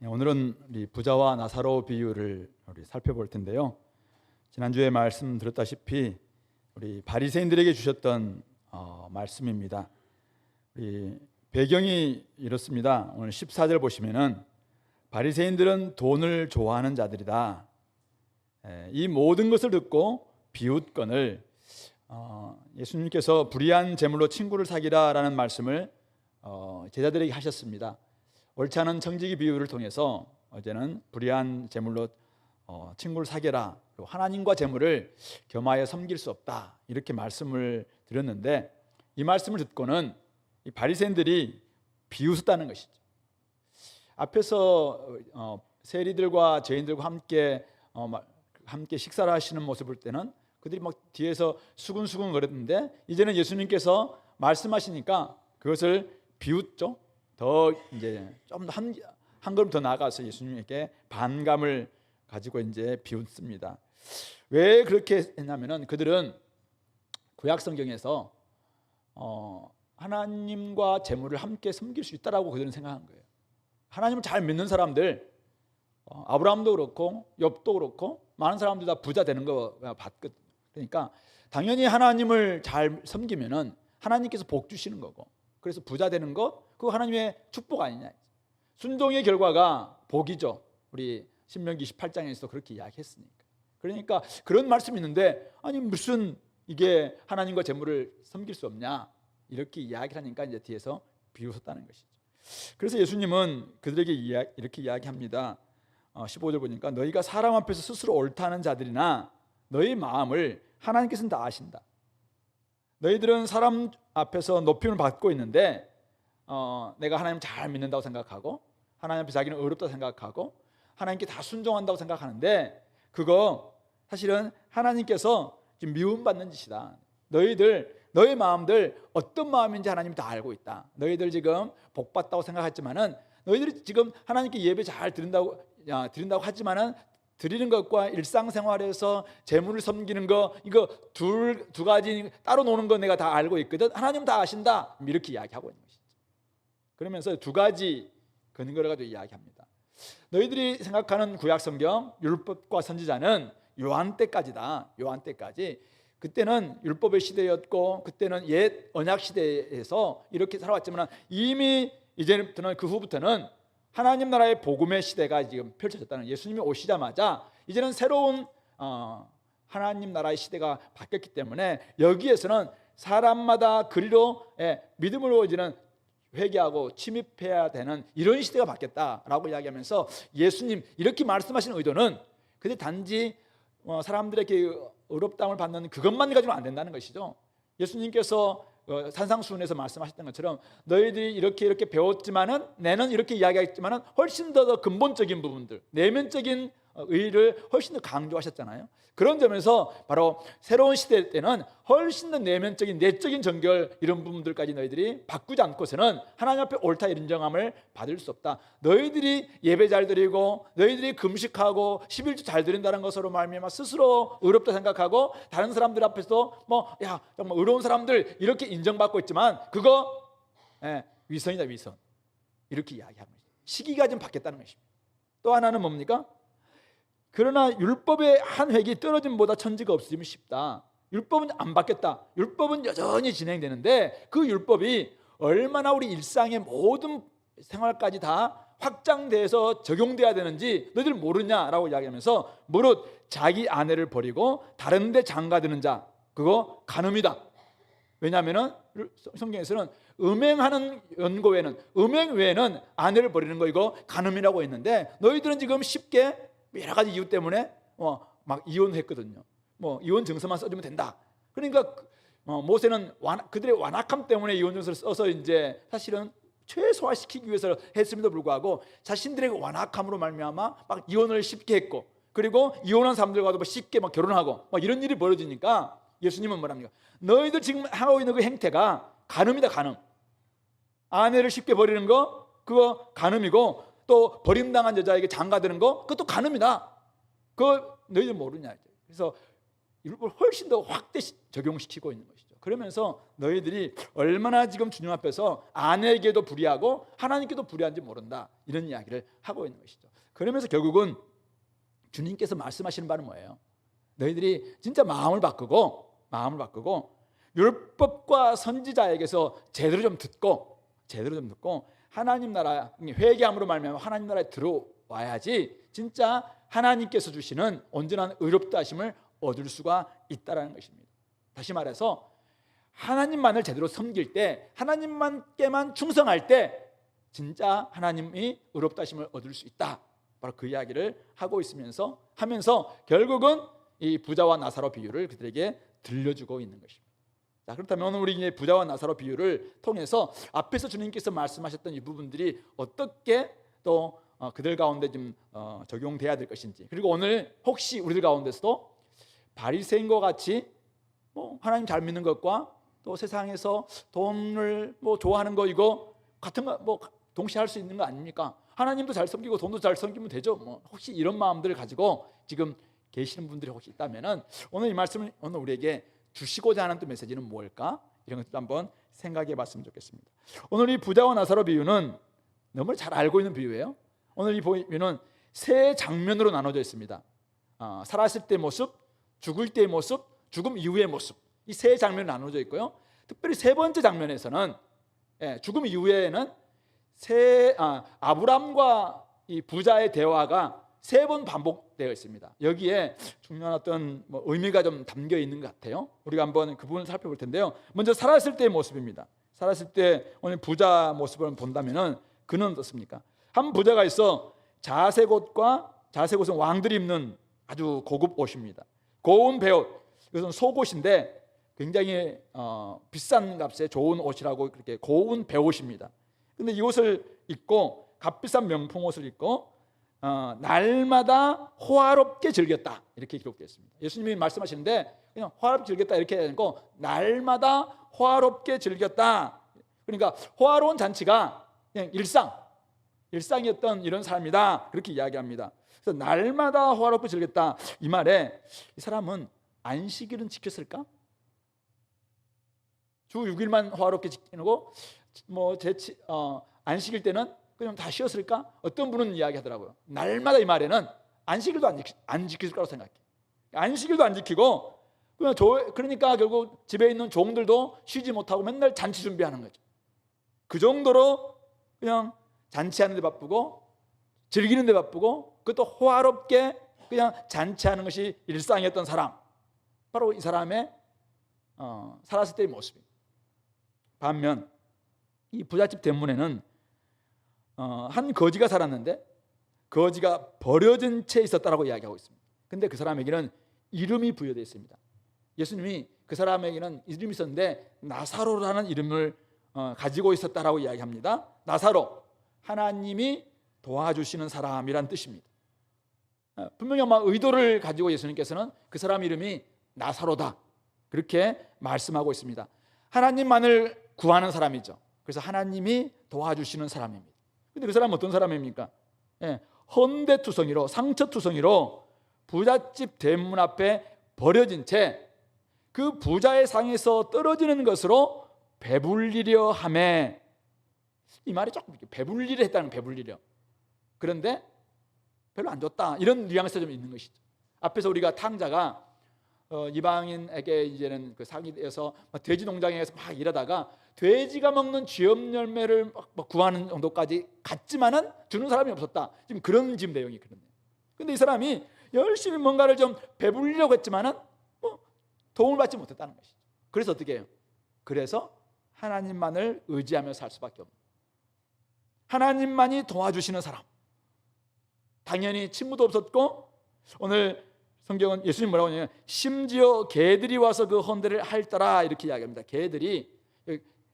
오늘은 우리 부자와 나사로 비유를 우리 살펴볼 텐데요. 지난주에 말씀 드렸다시피 우리 바리새인들에게 주셨던 말씀입니다. 우리 배경이 이렇습니다. 오늘 14절 보시면은 바리새인들은 돈을 좋아하는 자들이다. 이 모든 것을 듣고 비웃건을 예수님께서 불의한 재물로 친구를 사귀라라는 말씀을 제자들에게 하셨습니다. 옳지 않은 청지기 비유를 통해서 어제는 불의한 재물로 친구를 사귀라, 그리고 하나님과 재물을 겸하여 섬길 수 없다, 이렇게 말씀을 드렸는데, 이 말씀을 듣고는 이 바리새인들이 비웃었다는 것이죠. 앞에서 세리들과 죄인들과 함께 식사를 하시는 모습을 볼 때는 그들이 막 뒤에서 수근수근 거렸는데, 이제는 예수님께서 말씀하시니까 그것을 비웃죠. 더 이제 좀 한 걸음 더 나아가서 예수님에게 반감을 가지고 이제 비웃습니다. 왜 그렇게 했냐면은 그들은 구약 성경에서 하나님과 재물을 함께 섬길 수 있다라고 그들은 생각한 거예요. 하나님을 잘 믿는 사람들, 아브라함도 그렇고 욥도 그렇고 많은 사람들 다 부자 되는 거 봤거든요. 그러니까 당연히 하나님을 잘 섬기면은 하나님께서 복 주시는 거고, 그래서 부자 되는 것, 그거 하나님의 축복 아니냐. 순종의 결과가 복이죠. 우리 신명기 28장에서 그렇게 이야기했으니까. 그러니까 그런 말씀이 있는데, 아니 무슨 이게 하나님과 재물을 섬길 수 없냐, 이렇게 이야기를 하니까 이제 뒤에서 비웃었다는 것이죠. 그래서 예수님은 그들에게 이렇게 이야기합니다. 15절 보니까 너희가 사람 앞에서 스스로 옳다는 자들이나 너희 마음을 하나님께서는 다 아신다. 너희들은 사람 앞에서 높임을 받고 있는데 내가 하나님 잘 믿는다고 생각하고 하나님 앞에 자기는 어렵다고 생각하고 하나님께 다 순종한다고 생각하는데, 그거 사실은 하나님께서 지금 미움받는 짓이다. 너희 마음들 어떤 마음인지 하나님이 다 알고 있다. 너희들 지금 복받다고 생각했지만은, 너희들이 지금 하나님께 예배 잘 드린다고 하지만은 드리는 것과 일상생활에서 재물을 섬기는 거, 이거 두 가지 따로 노는 거 내가 다 알고 있거든. 하나님 다 아신다. 이렇게 이야기하고 있는 것이죠. 그러면서 두 가지 근거를 가지고 이야기합니다. 너희들이 생각하는 구약성경 율법과 선지자는 요한 때까지다. 요한 때까지. 그때는 율법의 시대였고 그때는 옛 언약 시대에서 이렇게 살아왔지만, 이미 이제부터는 그 후부터는 하나님 나라의 복음의 시대가 지금 펼쳐졌다는, 예수님이 오시자마자 이제는 새로운 하나님 나라의 시대가 바뀌었기 때문에 여기에서는 사람마다 그리로 믿음으로 이제는 회개하고 침입해야 되는 이런 시대가 바뀌었다라고 이야기하면서, 예수님 이렇게 말씀하시는 의도는 그게 단지 사람들에게 어렵다움을 받는 그것만 가지고는 안 된다는 것이죠. 예수님께서 산상수훈에서 말씀하셨던 것처럼 너희들이 이렇게 배웠지만은, 내는 이렇게 이야기했지만은 훨씬 더 근본적인 부분들, 내면적인 의의를 훨씬 더 강조하셨잖아요. 그런 점에서 바로 새로운 시대 때는 훨씬 더 내면적인 내적인 정결, 이런 부분들까지 너희들이 바꾸지 않고서는 하나님 앞에 옳다 인정함을 받을 수 없다. 너희들이 예배 잘 드리고 너희들이 금식하고 11조 잘 드린다는 것으로 말미암아 스스로 의롭다 생각하고 다른 사람들 앞에서 정말 의로운 사람들 이렇게 인정받고 있지만, 그거 위선이다, 위선. 이렇게 이야기하는 거죠. 시기가 좀 바뀌었다는 것입니다. 또 하나는 뭡니까? 그러나 율법의 한 획이 떨어짐보다 천지가 없어지면 쉽다. 율법은 안 바뀌었다. 율법은 여전히 진행되는데 그 율법이 얼마나 우리 일상의 모든 생활까지 다 확장돼서 적용돼야 되는지 너희들 모르냐라고 이야기하면서, 무릇 자기 아내를 버리고 다른 데 장가드는 자, 그거 간음이다. 왜냐하면 성경에서는 음행하는 연고 외에는 아내를 버리는 거, 이거 간음이라고 했는데, 너희들은 지금 쉽게 여러 가지 이유 때문에 막 이혼했거든요. 이혼 증서만 써주면 된다. 그러니까 모세는 그들의 완악함 때문에 이혼 증서를 써서 이제 사실은 최소화시키기 위해서 했음에도 불구하고 자신들의 완악함으로 말미암아 막 이혼을 쉽게 했고, 그리고 이혼한 사람들과도 쉽게 막 결혼하고 막 이런 일이 벌어지니까 예수님은 뭐랍니까? 너희들 지금 하고 있는 그 행태가 간음이다, 간음. 아내를 쉽게 버리는 거, 그거 간음이고, 또 버림당한 여자에게 장가드는 거, 그것도 간음이다. 그거 너희들 모르냐. 그래서 율법을 훨씬 더 확대 적용시키고 있는 것이죠. 그러면서 너희들이 얼마나 지금 주님 앞에서 아내에게도 불의하고 하나님께도 불의한지 모른다, 이런 이야기를 하고 있는 것이죠. 그러면서 결국은 주님께서 말씀하시는 바는 뭐예요? 너희들이 진짜 마음을 바꾸고 율법과 선지자에게서 제대로 좀 듣고 하나님 나라, 회개함으로 말미암아 하나님 나라에 들어와야지 진짜 하나님께서 주시는 온전한 의롭다 하심을 얻을 수가 있다는 것입니다. 다시 말해서 하나님만을 제대로 섬길 때, 하나님만께만 충성할 때 진짜 하나님이 의롭다 하심을 얻을 수 있다, 바로 그 이야기를 하면서 결국은 이 부자와 나사로 비유를 그들에게 들려주고 있는 것입니다. 자, 그렇다면 오늘 우리 이제 부자와 나사로 비유를 통해서 앞에서 주님께서 말씀하셨던 이 부분들이 어떻게 또 그들 가운데 좀 적용돼야 될 것인지, 그리고 오늘 혹시 우리들 가운데서도 바리새인과 같이 하나님 잘 믿는 것과 또 세상에서 돈을 좋아하는 거, 이거 같은 거 동시에 할 수 있는 거 아닙니까? 하나님도 잘 섬기고 돈도 잘 섬기면 되죠. 혹시 이런 마음들을 가지고 지금 계시는 분들이 혹시 있다면은 오늘 이 말씀을 오늘 우리에게 주시고자 하는 또 메시지는 뭘까? 이런 것도 한번 생각해 봤으면 좋겠습니다. 오늘 이 부자와 나사로 비유는 너무 잘 알고 있는 비유예요. 오늘 이 비유는 세 장면으로 나눠져 있습니다. 살았을 때의 모습, 죽을 때의 모습, 죽음 이후의 모습, 이 세 장면이 나눠져 있고요. 특별히 세 번째 장면에서는 죽음 이후에는 아브람과 이 부자의 대화가 세 번 반복되어 있습니다. 여기에 중요한 어떤 의미가 좀 담겨 있는 것 같아요. 우리가 한번 그 부분을 살펴볼 텐데요. 먼저 살았을 때의 모습입니다. 살았을 때 오늘 부자 모습을 본다면은 그는 어떻습니까? 한 부자가 있어 자색옷은 왕들이 입는 아주 고급 옷입니다. 고운 배옷, 이것은 속옷인데 굉장히 비싼 값에 좋은 옷이라고, 그렇게 고운 배옷입니다. 근데 이 옷을 입고 값비싼 명품 옷을 입고 날마다 호화롭게 즐겼다, 이렇게 기록되어 있습니다. 예수님이 말씀하시는데 그냥 호화롭게 즐겼다 이렇게 아니고 날마다 호화롭게 즐겼다. 그러니까 호화로운 잔치가 그냥 일상이었던 이런 삶이다, 그렇게 이야기합니다. 그래서 날마다 호화롭게 즐겼다, 이 말에 이 사람은 안식일은 지켰을까? 주 6일만 호화롭게 지키고 안식일 때는 그냥 다 쉬었을까? 어떤 분은 이야기하더라고요. 날마다, 이 말에는 안식일도 안 지킬 거라고 생각해. 안식일도 안 지키고 그러니까 결국 집에 있는 종들도 쉬지 못하고 맨날 잔치 준비하는 거죠. 그 정도로 그냥 잔치하는 데 바쁘고 즐기는 데 바쁘고, 그것도 호화롭게 그냥 잔치하는 것이 일상이었던 사람, 바로 이 사람의 살았을 때의 모습입니다. 반면 이 부잣집 대문에는 한 거지가 살았는데 거지가 버려진 채 있었다라고 이야기하고 있습니다. 근데 그 사람에게는 이름이 부여되어 있습니다. 예수님이 그 사람에게는 이름이 있었는데 나사로라는 이름을 가지고 있었다라고 이야기합니다. 나사로, 하나님이 도와주시는 사람이란 뜻입니다. 분명히 아마 의도를 가지고 예수님께서는 그 사람 이름이 나사로다, 그렇게 말씀하고 있습니다. 하나님만을 구하는 사람이죠. 그래서 하나님이 도와주시는 사람입니다. 근데 그 사람은 어떤 사람입니까? 헌대투성이로, 상처투성이로 부잣집 대문 앞에 버려진 채 그 부자의 상에서 떨어지는 것으로 배불리려 하매, 이 말이 조금 배불리려 했다는, 배불리려, 그런데 별로 안 좋다, 이런 뉘앙스가 좀 있는 것이죠. 앞에서 우리가 탕자가 이방인에게 이제는 그 사기되어서 돼지 농장에서 막 일하다가 돼지가 먹는 쥐염 열매를 구하는 정도까지 갔지만은 주는 사람이 없었다, 지금 그런 지금 내용이 그렇네요. 근데 이 사람이 열심히 뭔가를 좀 배불리려고 했지만은 도움을 받지 못했다는 것이죠. 그래서 어떻게 해요? 그래서 하나님만을 의지하며 살 수밖에 없는, 하나님만이 도와주시는 사람. 당연히 친구도 없었고, 오늘 성경은 예수님 뭐라고 하냐면 심지어 개들이 와서 그 헌대를 할더라, 이렇게 이야기합니다. 개들이,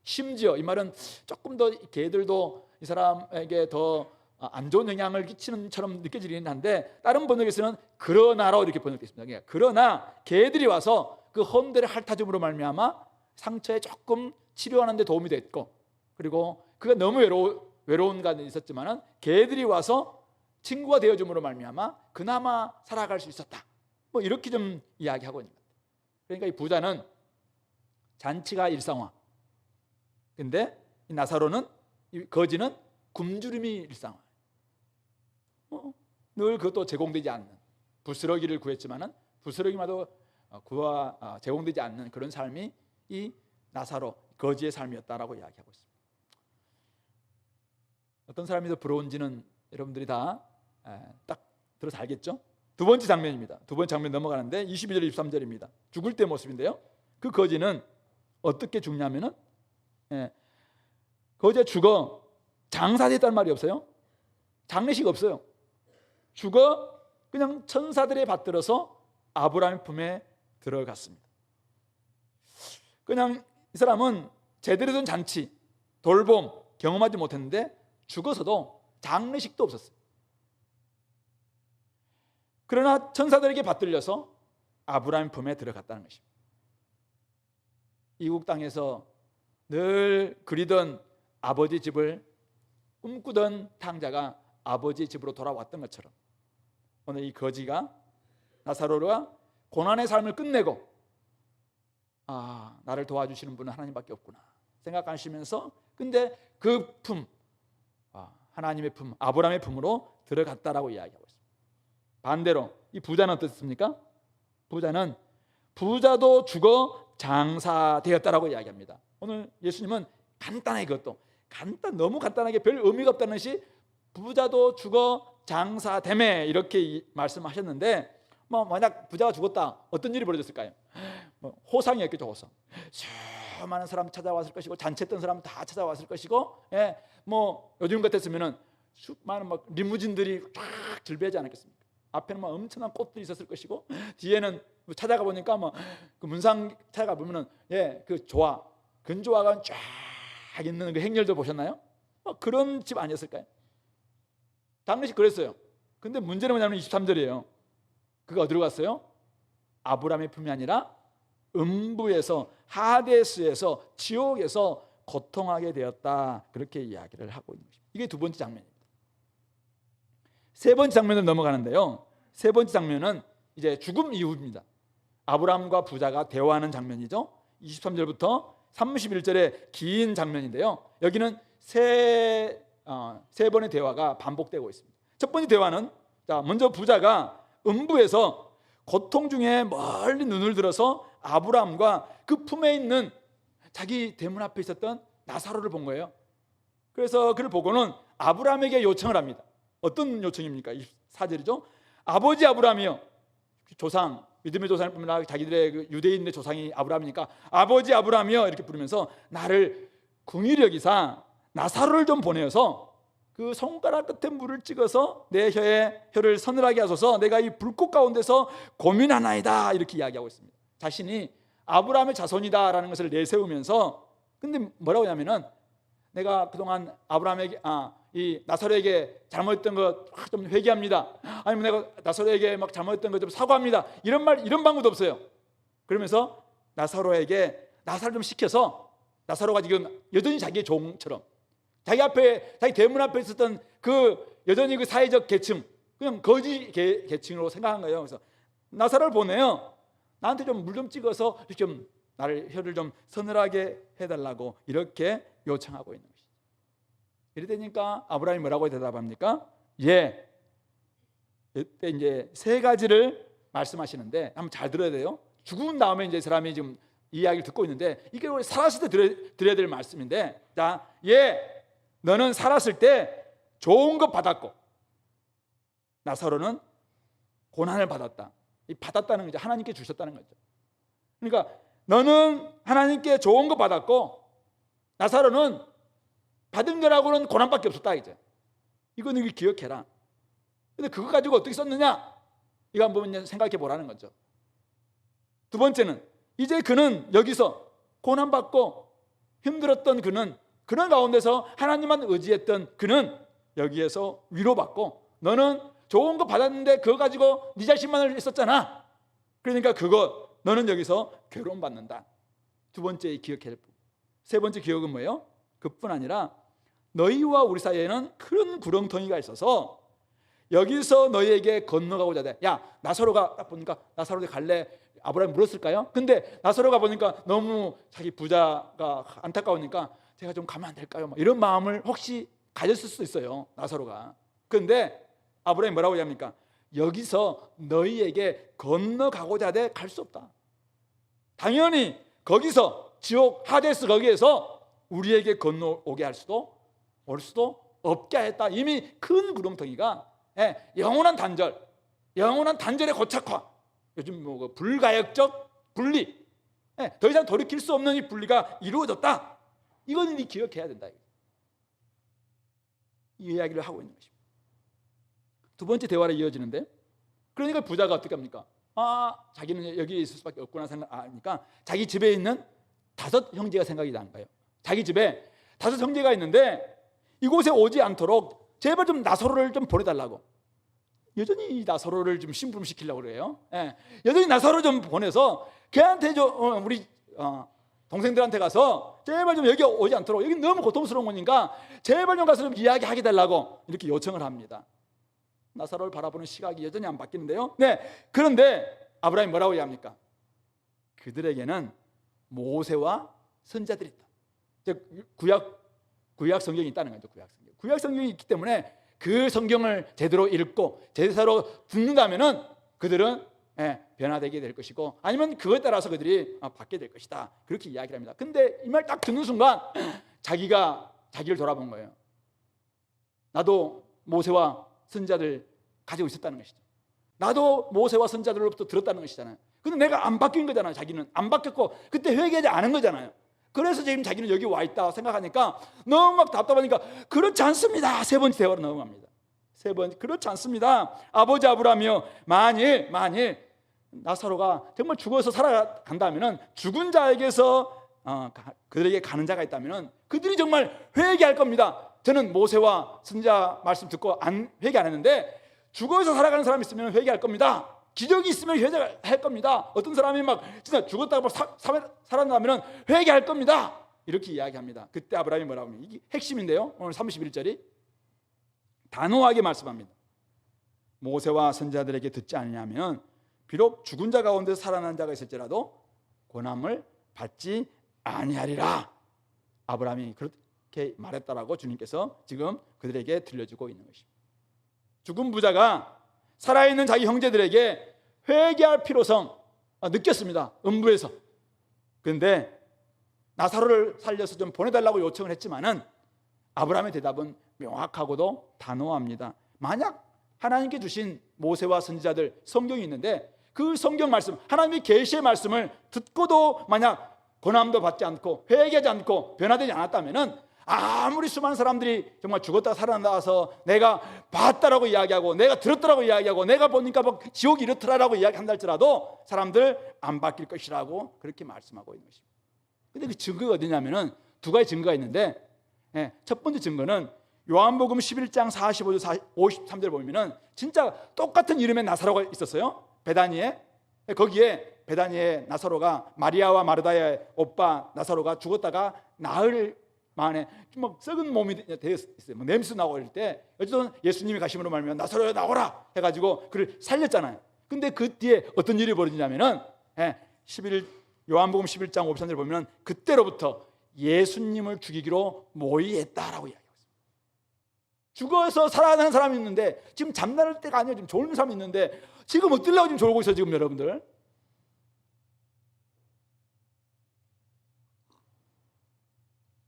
심지어 이 말은 조금 더 개들도 이 사람에게 더 안 좋은 영향을 끼치는 처럼 느껴지긴 한데, 다른 번역에서는 그러나로 이렇게 번역되어 있습니다. 그러니까 그러나 개들이 와서 그 헌대를 핥아줌으로 말미암아 상처에 조금 치료하는 데 도움이 됐고, 그리고 그가 너무 외로운 가운데 있었지만은 개들이 와서 친구가 되어줌으로 말미암아 그나마 살아갈 수 있었다, 이렇게 좀 이야기하고 있는 것 같아요. 그러니까 이 부자는 잔치가 일상화. 근데 이 나사로는, 이 거지는 굶주림이 일상화. 늘 그것도 제공되지 않는, 부스러기를 구했지만은 부스러기마도 제공되지 않는 그런 삶이 이 나사로 거지의 삶이었다라고 이야기하고 있습니다. 어떤 사람이 더 부러운지는 여러분들이 다 딱 들어서 알겠죠? 두 번째 장면입니다. 두 번째 장면 넘어가는데 22절 23절입니다. 죽을 때 모습인데요. 그 거지는 어떻게 죽냐면은 거지가 죽어 장사됐다는 말이 없어요. 장례식 없어요. 죽어 그냥 천사들에 받들어서 아브라함의 품에 들어갔습니다. 그냥 이 사람은 제대로 된 잔치, 돌봄 경험하지 못했는데 죽어서도 장례식도 없었어요. 그러나 천사들에게 받들려서 아브라함의 품에 들어갔다는 것입니다. 이국 땅에서 늘 그리던 아버지 집을 꿈꾸던 탕자가 아버지 집으로 돌아왔던 것처럼 오늘 이 거지가 나사로가 고난의 삶을 끝내고 나를 도와주시는 분은 하나님밖에 없구나 생각하시면서 근데 그 품, 하나님의 품, 아브라함의 품으로 들어갔다라고 이야기하고 있습니다. 반대로 이 부자는 어떻습니까? 부자는 부자도 죽어 장사되었다라고 이야기합니다. 오늘 예수님은 간단하게 그것도 너무 간단하게 별 의미가 없다는 것이 부자도 죽어 장사되매 이렇게 말씀하셨는데 만약 부자가 죽었다 어떤 일이 벌어졌을까요? 호상이었겠죠. 호상. 수많은 사람 찾아왔을 것이고 잔치했던 사람 다 찾아왔을 것이고 요즘 같았으면은 수많은 리무진들이 쫙 질비하지 않았겠습니까? 앞에는 엄청난 꽃들이 있었을 것이고 뒤에는 찾아가 보니까 그 문상 찾아가 보면은 그 조화 근조화가 쫙 있는 그 행렬도 보셨나요? 그런 집 아니었을까요? 장례식 그랬어요. 근데 문제는 뭐냐면 23절이에요. 그가 어디로 갔어요? 아브라함의 품이 아니라 음부에서 하데스에서 지옥에서 고통하게 되었다. 그렇게 이야기를 하고 있는 것입니다. 이게 두 번째 장면입니다. 세 번째 장면으로 넘어가는데요. 세 번째 장면은 이제 죽음 이후입니다. 아브라함과 부자가 대화하는 장면이죠. 23절부터 31절의 긴 장면인데요. 여기는 세 번의 대화가 반복되고 있습니다. 첫 번째 대화는 먼저 부자가 음부에서 고통 중에 멀리 눈을 들어서 아브라함과 그 품에 있는 자기 대문 앞에 있었던 나사로를 본 거예요. 그래서 그를 보고는 아브라함에게 요청을 합니다. 어떤 요청입니까? 4절이죠. 아버지 아브라함이요. 조상, 믿음의 조상일 뿐만 아니라 자기들의 그 유대인의 조상이 아브라함이니까 아버지 아브라함이요 이렇게 부르면서 나를 긍휼히 여기사 나사로를 좀 보내어서 그 손가락 끝에 물을 찍어서 내 혀를 서늘하게 하소서 내가 이 불꽃 가운데서 고민하나이다 이렇게 이야기하고 있습니다. 자신이 아브라함의 자손이다라는 것을 내세우면서 근데 뭐라고 하냐면은 내가 그동안 아브라함에게 이 나사로에게 잘못했던 것 좀 회개합니다. 아니면 내가 나사로에게 막 잘못했던 것 좀 사과합니다. 이런 방법도 없어요. 그러면서 나사로에게 나사를 좀 시켜서 나사로가 지금 여전히 자기의 종처럼 자기 대문 앞에 있었던 그 여전히 그 사회적 계층 그냥 거지 계층으로 생각한 거예요. 그래서 나사로를 보내요. 나한테 좀 물 좀 찍어서 좀 나를 혀를 좀 서늘하게 해달라고 이렇게 요청하고 있는 것이죠. 이래 되니까 아브라함이 뭐라고 대답합니까? 이때 이제 세 가지를 말씀하시는데 한번 잘 들어야 돼요. 죽은 다음에 이제 사람이 지금 이야기를 듣고 있는데 이게 우리 살았을 때 들어야 될 말씀인데 너는 살았을 때 좋은 것 받았고 나사로는 고난을 받았다. 이 받았다는 거죠. 하나님께 주셨다는 거죠. 그러니까 너는 하나님께 좋은 거 받았고 나사로는 받은 거라고는 고난밖에 없었다 이제. 이거 너희 기억해라. 근데 그거 가지고 어떻게 썼느냐? 이거 한번 생각해 보라는 거죠. 두 번째는 이제 그는 여기서 고난받고 힘들었던 그는 그런 가운데서 하나님만 의지했던 그는 여기에서 위로받고 너는 좋은 거 받았는데 그거 가지고 네 자신만을 있었잖아. 그러니까 너는 여기서 괴로움 받는다. 두 번째 기억해야 될 부분. 세 번째 기억은 뭐예요? 그뿐 아니라 너희와 우리 사이에는 큰 구렁텅이가 있어서 여기서 너희에게 건너가고자 돼. 야 나사로가 딱 보니까 나사로도 갈래? 아브라함이 물었을까요? 근데 나사로가 보니까 너무 자기 부자가 안타까우니까 제가 좀 가면 안 될까요? 막 이런 마음을 혹시 가졌을 수도 있어요, 나사로가. 그런데 아브라함이 뭐라고 얘기합니까? 여기서 너희에게 건너가고자 하되 갈 수 없다. 당연히 거기서 지옥 하데스 거기에서 우리에게 건너오게 할 수도 올 수도 없게 하였다. 이미 큰 구렁텅이가 영원한 단절의 고착화, 요즘 뭐 불가역적 분리, 더 이상 돌이킬 수 없는 이 분리가 이루어졌다. 이건 우리 기억해야 된다. 이 이야기를 하고 있는 것입니다. 두 번째 대화로 이어지는데, 그러니까 부자가 어떻게 합니까? 자기는 여기 있을 수밖에 없구나 생각하니까 자기 집에 있는 5 형제가 생각이 나는 거예요. 자기 집에 5 형제가 있는데 이곳에 오지 않도록 제발 좀 나사로를 좀 보내달라고. 여전히 나사로를 좀 심부름시키려고 그래요. 여전히 나사로 좀 보내서 걔한테 우리 동생들한테 가서 제발 좀 여기 오지 않도록, 여기 너무 고통스러운 거니까 제발 좀 가서 좀 이야기하게 달라고 이렇게 요청을 합니다. 나사로를 바라보는 시각이 여전히 안 바뀌는데요. 그런데 아브라함이 뭐라고 얘기합니까? 그들에게는 모세와 선자들이 있다. 구약 성경이 있다는 거죠. 구약 성경이 있기 때문에 그 성경을 제대로 읽고 제대로 듣는다면은 그들은 변화되게 될 것이고, 아니면 그것에 따라서 그들이 받게 될 것이다. 그렇게 이야기를 합니다. 근데 이 말 딱 듣는 순간 자기를 돌아본 거예요. 나도 모세와 선자들 가지고 있었다는 것이죠. 나도 모세와 선자들로부터 들었다는 것이잖아요. 근데 내가 안 바뀐 거잖아요. 자기는 안 바뀌었고 그때 회개하지 않은 거잖아요. 그래서 지금 자기는 여기 와 있다 생각하니까 너무 막 답답하니까 그렇지 않습니다. 3번째 대화로 넘어갑니다. 3번, 그렇지 않습니다. 아버지 아브라함이여, 만일 나사로가 정말 죽어서 살아간다면, 죽은 자에게서 그들에게 가는 자가 있다면 그들이 정말 회개할 겁니다. 저는 모세와 선자 말씀 듣고 회개 안 했는데 죽어서 살아가는 사람이 있으면 회개할 겁니다. 기적이 있으면 회개할 겁니다. 어떤 사람이 막 진짜 죽었다가 살아나면 회개할 겁니다. 이렇게 이야기합니다. 그때 아브라함이 뭐라고 하면, 이게 핵심인데요, 오늘 31절이 단호하게 말씀합니다. 모세와 선자들에게 듣지 않으냐면 비록 죽은 자 가운데 살아난 자가 있을지라도 고난을 받지 아니하리라. 아브라함이 그렇게 말했다라고 주님께서 지금 그들에게 들려주고 있는 것입니다. 죽은 부자가 살아있는 자기 형제들에게 회개할 필요성 느꼈습니다. 음부에서. 그런데 나사로를 살려서 좀 보내달라고 요청을 했지만은 아브라함의 대답은 명확하고도 단호합니다. 만약 하나님께 주신 모세와 선지자들 성경이 있는데 그 성경 말씀, 하나님의 계시의 말씀을 듣고도 만약 고난도 받지 않고 회개하지 않고 변화되지 않았다면은, 아무리 수많은 사람들이 정말 죽었다가 살아나서 내가 봤다라고 이야기하고 내가 들었다라고 이야기하고 내가 보니까 막 지옥이 이렇더라라고 이야기한다 할지라도 사람들 안 바뀔 것이라고 그렇게 말씀하고 있는 것입니다. 근데 그 증거가 어디냐면은 2가지 증거가 있는데, 첫 번째 증거는 요한복음 11장 45절 53절 보면은 진짜 똑같은 이름의 나사로가 있었어요. 베다니에. 거기에 베다니에 나사로가 마리아와 마르다의 오빠 나사로가 죽었다가 나흘 만에 막 썩은 몸이 되어 있어요. 뭐 냄새 나고 이럴 때 어쨌든 예수님이 가심으로 말하면 나사로야 나오라 해가지고 그를 살렸잖아요. 근데 그 뒤에 어떤 일이 벌어지냐면은 요한복음 11장 53절 보면 그때로부터 예수님을 죽이기로 모의했다라고 이야기하고 있습니다. 죽어서 살아나는 사람이 있는데 지금 잠날 때가 아니에요. 지금 졸는 사람이 있는데 지금 어쩌려고 지금 졸고 있어요. 지금 여러분들.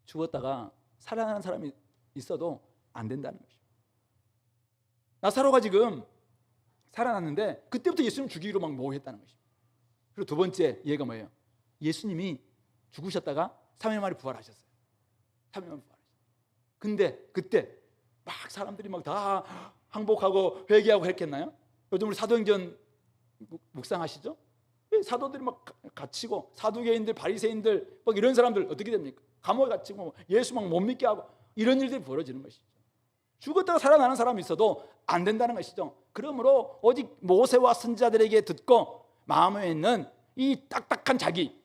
죽었다가 살아나는 사람이 있어도 안 된다는 것입니다. 나사로가 지금 살아났는데 그때부터 예수님 죽이기로 막 모의했다는 것입니다. 그리고 2번째 이해가 뭐예요? 예수님이 죽으셨다가 3일 만에 부활하셨어요. 3일 만에 부활하셨어요. 근데 그때 막 사람들이 막 다 항복하고 회개하고 했겠나요? 요즘 우리 사도행전 묵상하시죠? 왜 사도들이 막 갇히고 사두개인들, 바리새인들 막 이런 사람들 어떻게 됩니까? 감옥에 갇히고 예수 막 못 믿게 하고 이런 일들이 벌어지는 것이죠. 죽었다가 살아나는 사람이 있어도 안 된다는 것이죠. 그러므로 오직 모세와 선지자들에게 듣고 마음에 있는 이 딱딱한 자기,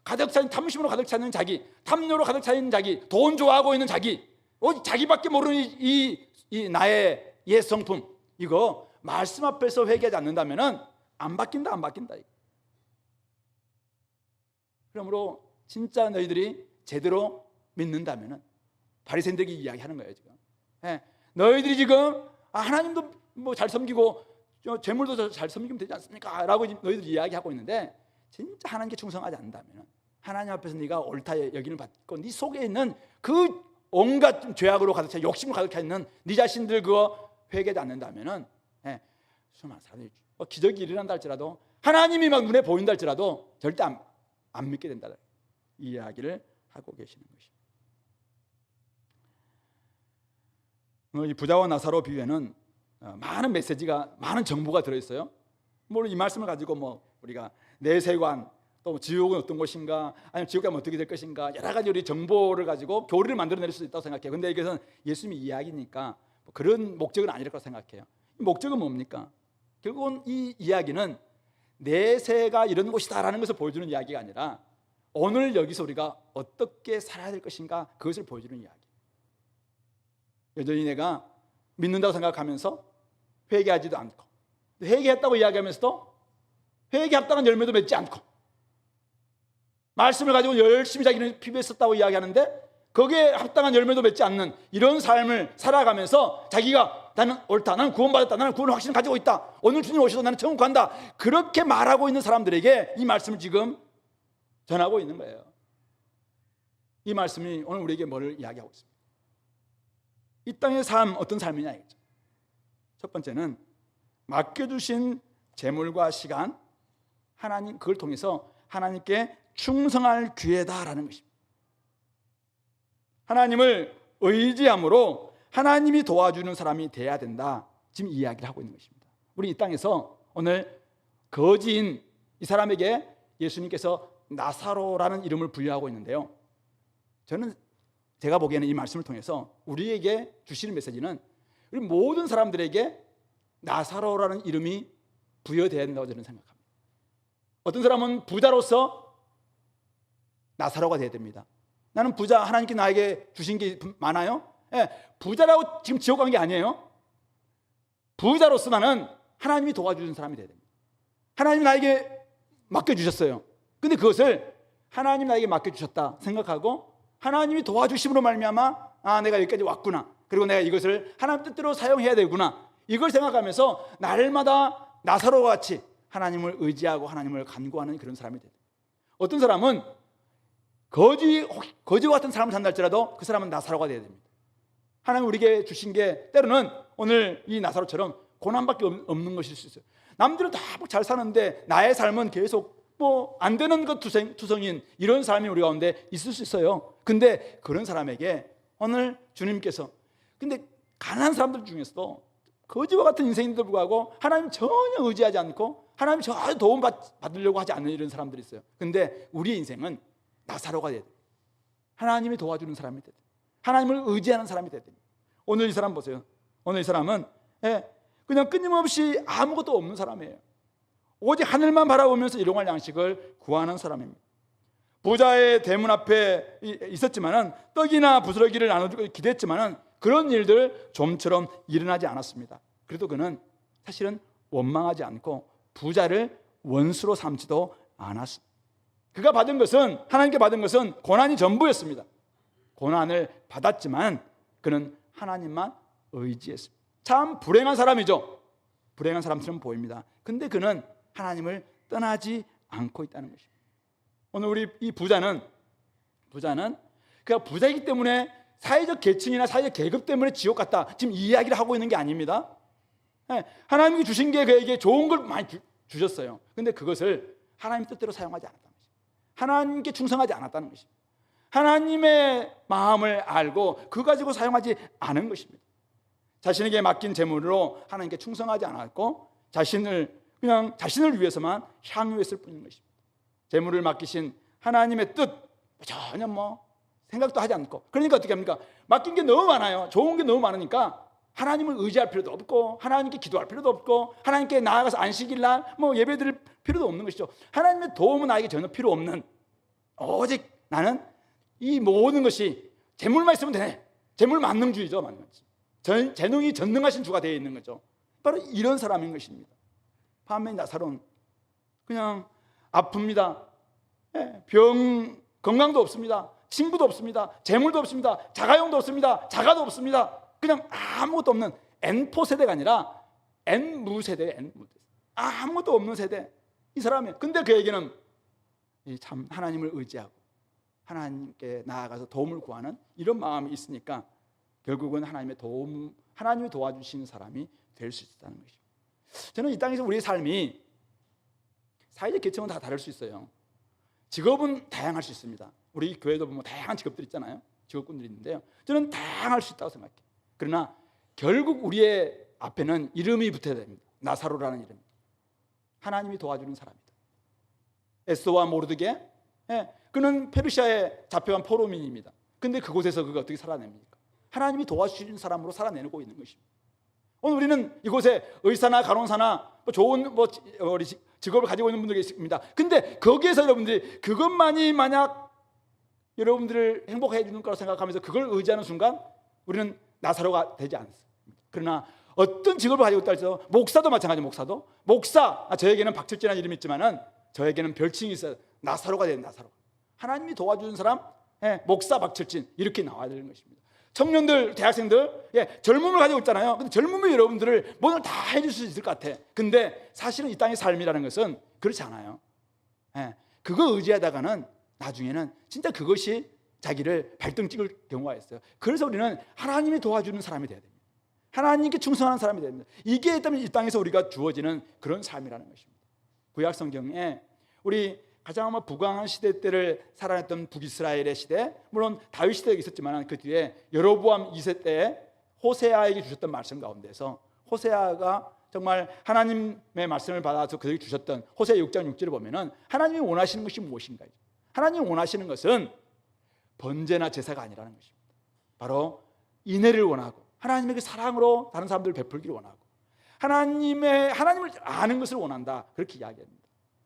가득 차는 탐심으로 가득 차는 자기, 탐욕으로 가득 차 있는 자기, 돈 좋아하고 있는 자기, 오직 자기밖에 모르는 이 나의 옛 성품, 이거 말씀 앞에서 회개하지 않는다면은 안 바뀐다. 그러므로 진짜 너희들이 제대로 믿는다면은 바리새인들에게 이야기하는 거예요 지금. 예, 너희들이 지금 하나님도 뭐 잘 섬기고 재물도 잘 섬기면 되지 않습니까? 라고 너희들이 이야기하고 있는데 진짜 하나님께 충성하지 않는다면 하나님 앞에서 네가 옳다 여김을 받고 네 속에 있는 그 온갖 죄악으로 가득 차 욕심으로 가득 차 있는 네 자신들 그거 회개하지 않는다면은 수많은 사람들이 기적이 일어난다 할지라도 하나님이 막 눈에 보인다 할지라도 절대 안 믿게 된다 이 이야기를 하고 계시는 것입니다. 이 부자와 나사로 비유에는 많은 메시지가 많은 정보가 들어있어요. 물론 이 말씀을 가지고 뭐 우리가 내세관 또 지옥은 어떤 곳인가 아니면 지옥 가면 어떻게 될 것인가 여러 가지 우리 정보를 가지고 교리를 만들어낼 수 있다고 생각해요. 근데 이것은 예수님의 이야기니까 그런 목적은 아닐 거라고 생각해요. 목적은 뭡니까? 결국은 이 이야기는 내세가 이런 곳이다라는 것을 보여주는 이야기가 아니라 오늘 여기서 우리가 어떻게 살아야 될 것인가 그것을 보여주는 이야기. 여전히 내가 믿는다고 생각하면서 회개하지도 않고 회개했다고 이야기하면서도 회개 합당한 열매도 맺지 않고 말씀을 가지고 열심히 자기는 피부에 썼다고 이야기하는데 거기에 합당한 열매도 맺지 않는 이런 삶을 살아가면서 자기가 나는 옳다, 나는 구원받았다, 나는 구원의 확신을 가지고 있다, 오늘 주님 오셔서 나는 천국 간다, 그렇게 말하고 있는 사람들에게 이 말씀을 지금 전하고 있는 거예요. 이 말씀이 오늘 우리에게 뭐를 이야기하고 있습니까? 이 땅의 삶 어떤 삶이냐 이거죠. 첫 번째는 맡겨주신 재물과 시간 하나님 그걸 통해서 하나님께 충성할 기회다라는 것입니다. 하나님을 의지함으로 하나님이 도와주는 사람이 돼야 된다. 지금 이야기를 하고 있는 것입니다. 우리 이 땅에서 오늘 거지인 이 사람에게 예수님께서 나사로라는 이름을 부여하고 있는데요. 저는 제가 보기에는 이 말씀을 통해서 우리에게 주시는 메시지는 우리 모든 사람들에게 나사로라는 이름이 부여되어야 된다고 저는 생각합니다. 어떤 사람은 부자로서 나사로가 되어야 됩니다. 나는 부자, 하나님께 나에게 주신 게 많아요. 부자라고 지금 지옥 간 게 아니에요. 부자로서 나는 하나님이 도와주는 사람이 되어야 됩니다. 하나님이 나에게 맡겨주셨어요. 근데 그것을 하나님 나에게 맡겨주셨다 생각하고 하나님이 도와주심으로 말미암아 내가 여기까지 왔구나, 그리고 내가 이것을 하나님 뜻대로 사용해야 되구나, 이걸 생각하면서 날마다 나사로와 같이 하나님을 의지하고 하나님을 간구하는 그런 사람이 돼요. 어떤 사람은 거지와 같은 삶을 산다 할지라도 그 사람은 나사로가 돼야 됩니다. 하나님 우리에게 주신 게 때로는 오늘 이 나사로처럼 고난밖에 없는 것일 수 있어요. 남들은 다 잘 사는데 나의 삶은 계속 뭐 안 되는 것 투성인 이런 삶이 우리 가운데 있을 수 있어요. 근데 그런 사람에게 오늘 주님께서 근데 가난한 사람들 중에서도 거지와 같은 인생인데도 불구하고 하나님 전혀 의지하지 않고 하나님 전혀 도움 받으려고 하지 않는 이런 사람들이 있어요. 근데 우리의 인생은 나사로가 돼야 돼요. 하나님이 도와주는 사람이 돼야 돼요. 하나님을 의지하는 사람이 돼야 됩니다. 오늘 이 사람 보세요. 오늘 이 사람은 그냥 끊임없이 아무것도 없는 사람이에요. 오직 하늘만 바라보면서 일용할 양식을 구하는 사람입니다. 부자의 대문 앞에 있었지만은 떡이나 부스러기를 나눠주고 기대했지만은 그런 일들 좀처럼 일어나지 않았습니다. 그래도 그는 사실은 원망하지 않고 부자를 원수로 삼지도 않았습니다. 그가 받은 것은 하나님께 받은 것은 고난이 전부였습니다. 고난을 받았지만 그는 하나님만 의지했습니다. 참 불행한 사람이죠. 불행한 사람처럼 보입니다. 근데 그는 하나님을 떠나지 않고 있다는 것입니다. 오늘 우리 이 부자는 그가 부자이기 때문에 사회적 계층이나 사회적 계급 때문에 지옥 갔다 지금 이 이야기를 하고 있는 게 아닙니다. 하나님이 주신 게 그에게 좋은 걸 많이 주셨어요. 근데 그것을 하나님 뜻대로 사용하지 않았다는 것입니다. 하나님께 충성하지 않았다는 것입니다. 하나님의 마음을 알고 그거 가지고 사용하지 않은 것입니다. 자신에게 맡긴 재물로 하나님께 충성하지 않았고 자신을 위해서만 향유했을 뿐인 것입니다. 재물을 맡기신 하나님의 뜻 전혀 생각도 하지 않고, 그러니까 어떻게 합니까? 맡긴 게 너무 많아요. 좋은 게 너무 많으니까 하나님을 의지할 필요도 없고 하나님께 기도할 필요도 없고 하나님께 나아가서 안식일날 예배 드릴 필요도 없는 것이죠. 하나님의 도움은 나에게 전혀 필요 없는, 오직 나는 이 모든 것이 재물만 있으면 되네. 재물 만능주의죠. 재능이 전능하신 주가 되어 있는 거죠. 바로 이런 사람인 것입니다. 반면 나사로는 그냥 아픕니다. 병 건강도 없습니다. 친구도 없습니다. 재물도 없습니다. 자가용도 없습니다. 자가도 없습니다. 그냥 아무것도 없는 N포 세대가 아니라 N무 세대예요. N무. 아무것도 없는 세대. 이 사람이. 근데 그에게는 참 하나님을 의지하고 하나님께 나아가서 도움을 구하는 이런 마음이 있으니까 결국은 하나님이 도와주시는 사람이 될 수 있다는 것이죠. 저는 이 땅에서 우리의 삶이 사회적 계층은 다 다를 수 있어요. 직업은 다양할 수 있습니다. 우리 교회도 보면 다양한 직업들 있잖아요. 직업군들이 있는데요. 저는 다양할 수 있다고 생각해요. 그러나 결국 우리의 앞에는 이름이 붙어야 됩니다. 나사로라는 이름. 하나님이 도와주는 사람이다. 에스더와 모르드게, 그는 페르시아에 잡혀간 포로민입니다. 근데 그곳에서 그가 어떻게 살아냅니까? 하나님이 도와주시는 사람으로 살아내고 있는 것입니다. 오늘 우리는 이곳에 의사나 간호사나 좋은 직업을 가지고 있는 분들이 있습니다. 근데 거기에서 여러분들이 그것만이 만약 여러분들을 행복해 주는 거라고 생각하면서 그걸 의지하는 순간 우리는 나사로가 되지 않습니다. 그러나 어떤 직업을 가지고 있다 할지라도 목사도 마찬가지. 목사 저에게는 박철진이라는 이름이 있지만은 저에게는 별칭이 있어요. 나사로가 되는 나사로. 하나님이 도와주는 사람, 목사 박철진 이렇게 나와야 되는 것입니다. 청년들, 대학생들, 젊음을 가지고 있잖아요. 근데 젊음이 여러분들을 뭐를 다 해줄 수 있을 것 같아. 근데 사실은 이 땅의 삶이라는 것은 그렇지 않아요. 그거 의지하다가는 나중에는 진짜 그것이 자기를 발등 찍을 경우가 있어요. 그래서 우리는 하나님이 도와주는 사람이 돼야 됩니다. 하나님께 충성하는 사람이 됩니다. 이게 있다면 이 땅에서 우리가 주어지는 그런 삶이라는 것입니다. 구약 성경에 우리 가장 아마 부강한 시대 때를 살아냈던 북이스라엘의 시대, 물론 다윗 시대가 있었지만 그 뒤에 여로보암 2세 때에 호세아에게 주셨던 말씀 가운데서 호세아가 정말 하나님의 말씀을 받아서 그들이 주셨던 호세아 6장 6절을 보면은 하나님이 원하시는 것이 무엇인가? 하나님이 원하시는 것은 번제나 제사가 아니라는 것입니다. 바로 인애를 원하고 하나님의 그 사랑으로 다른 사람들을 베풀기를 원하고 하나님을 아는 것을 원한다. 그렇게 이야기합니다.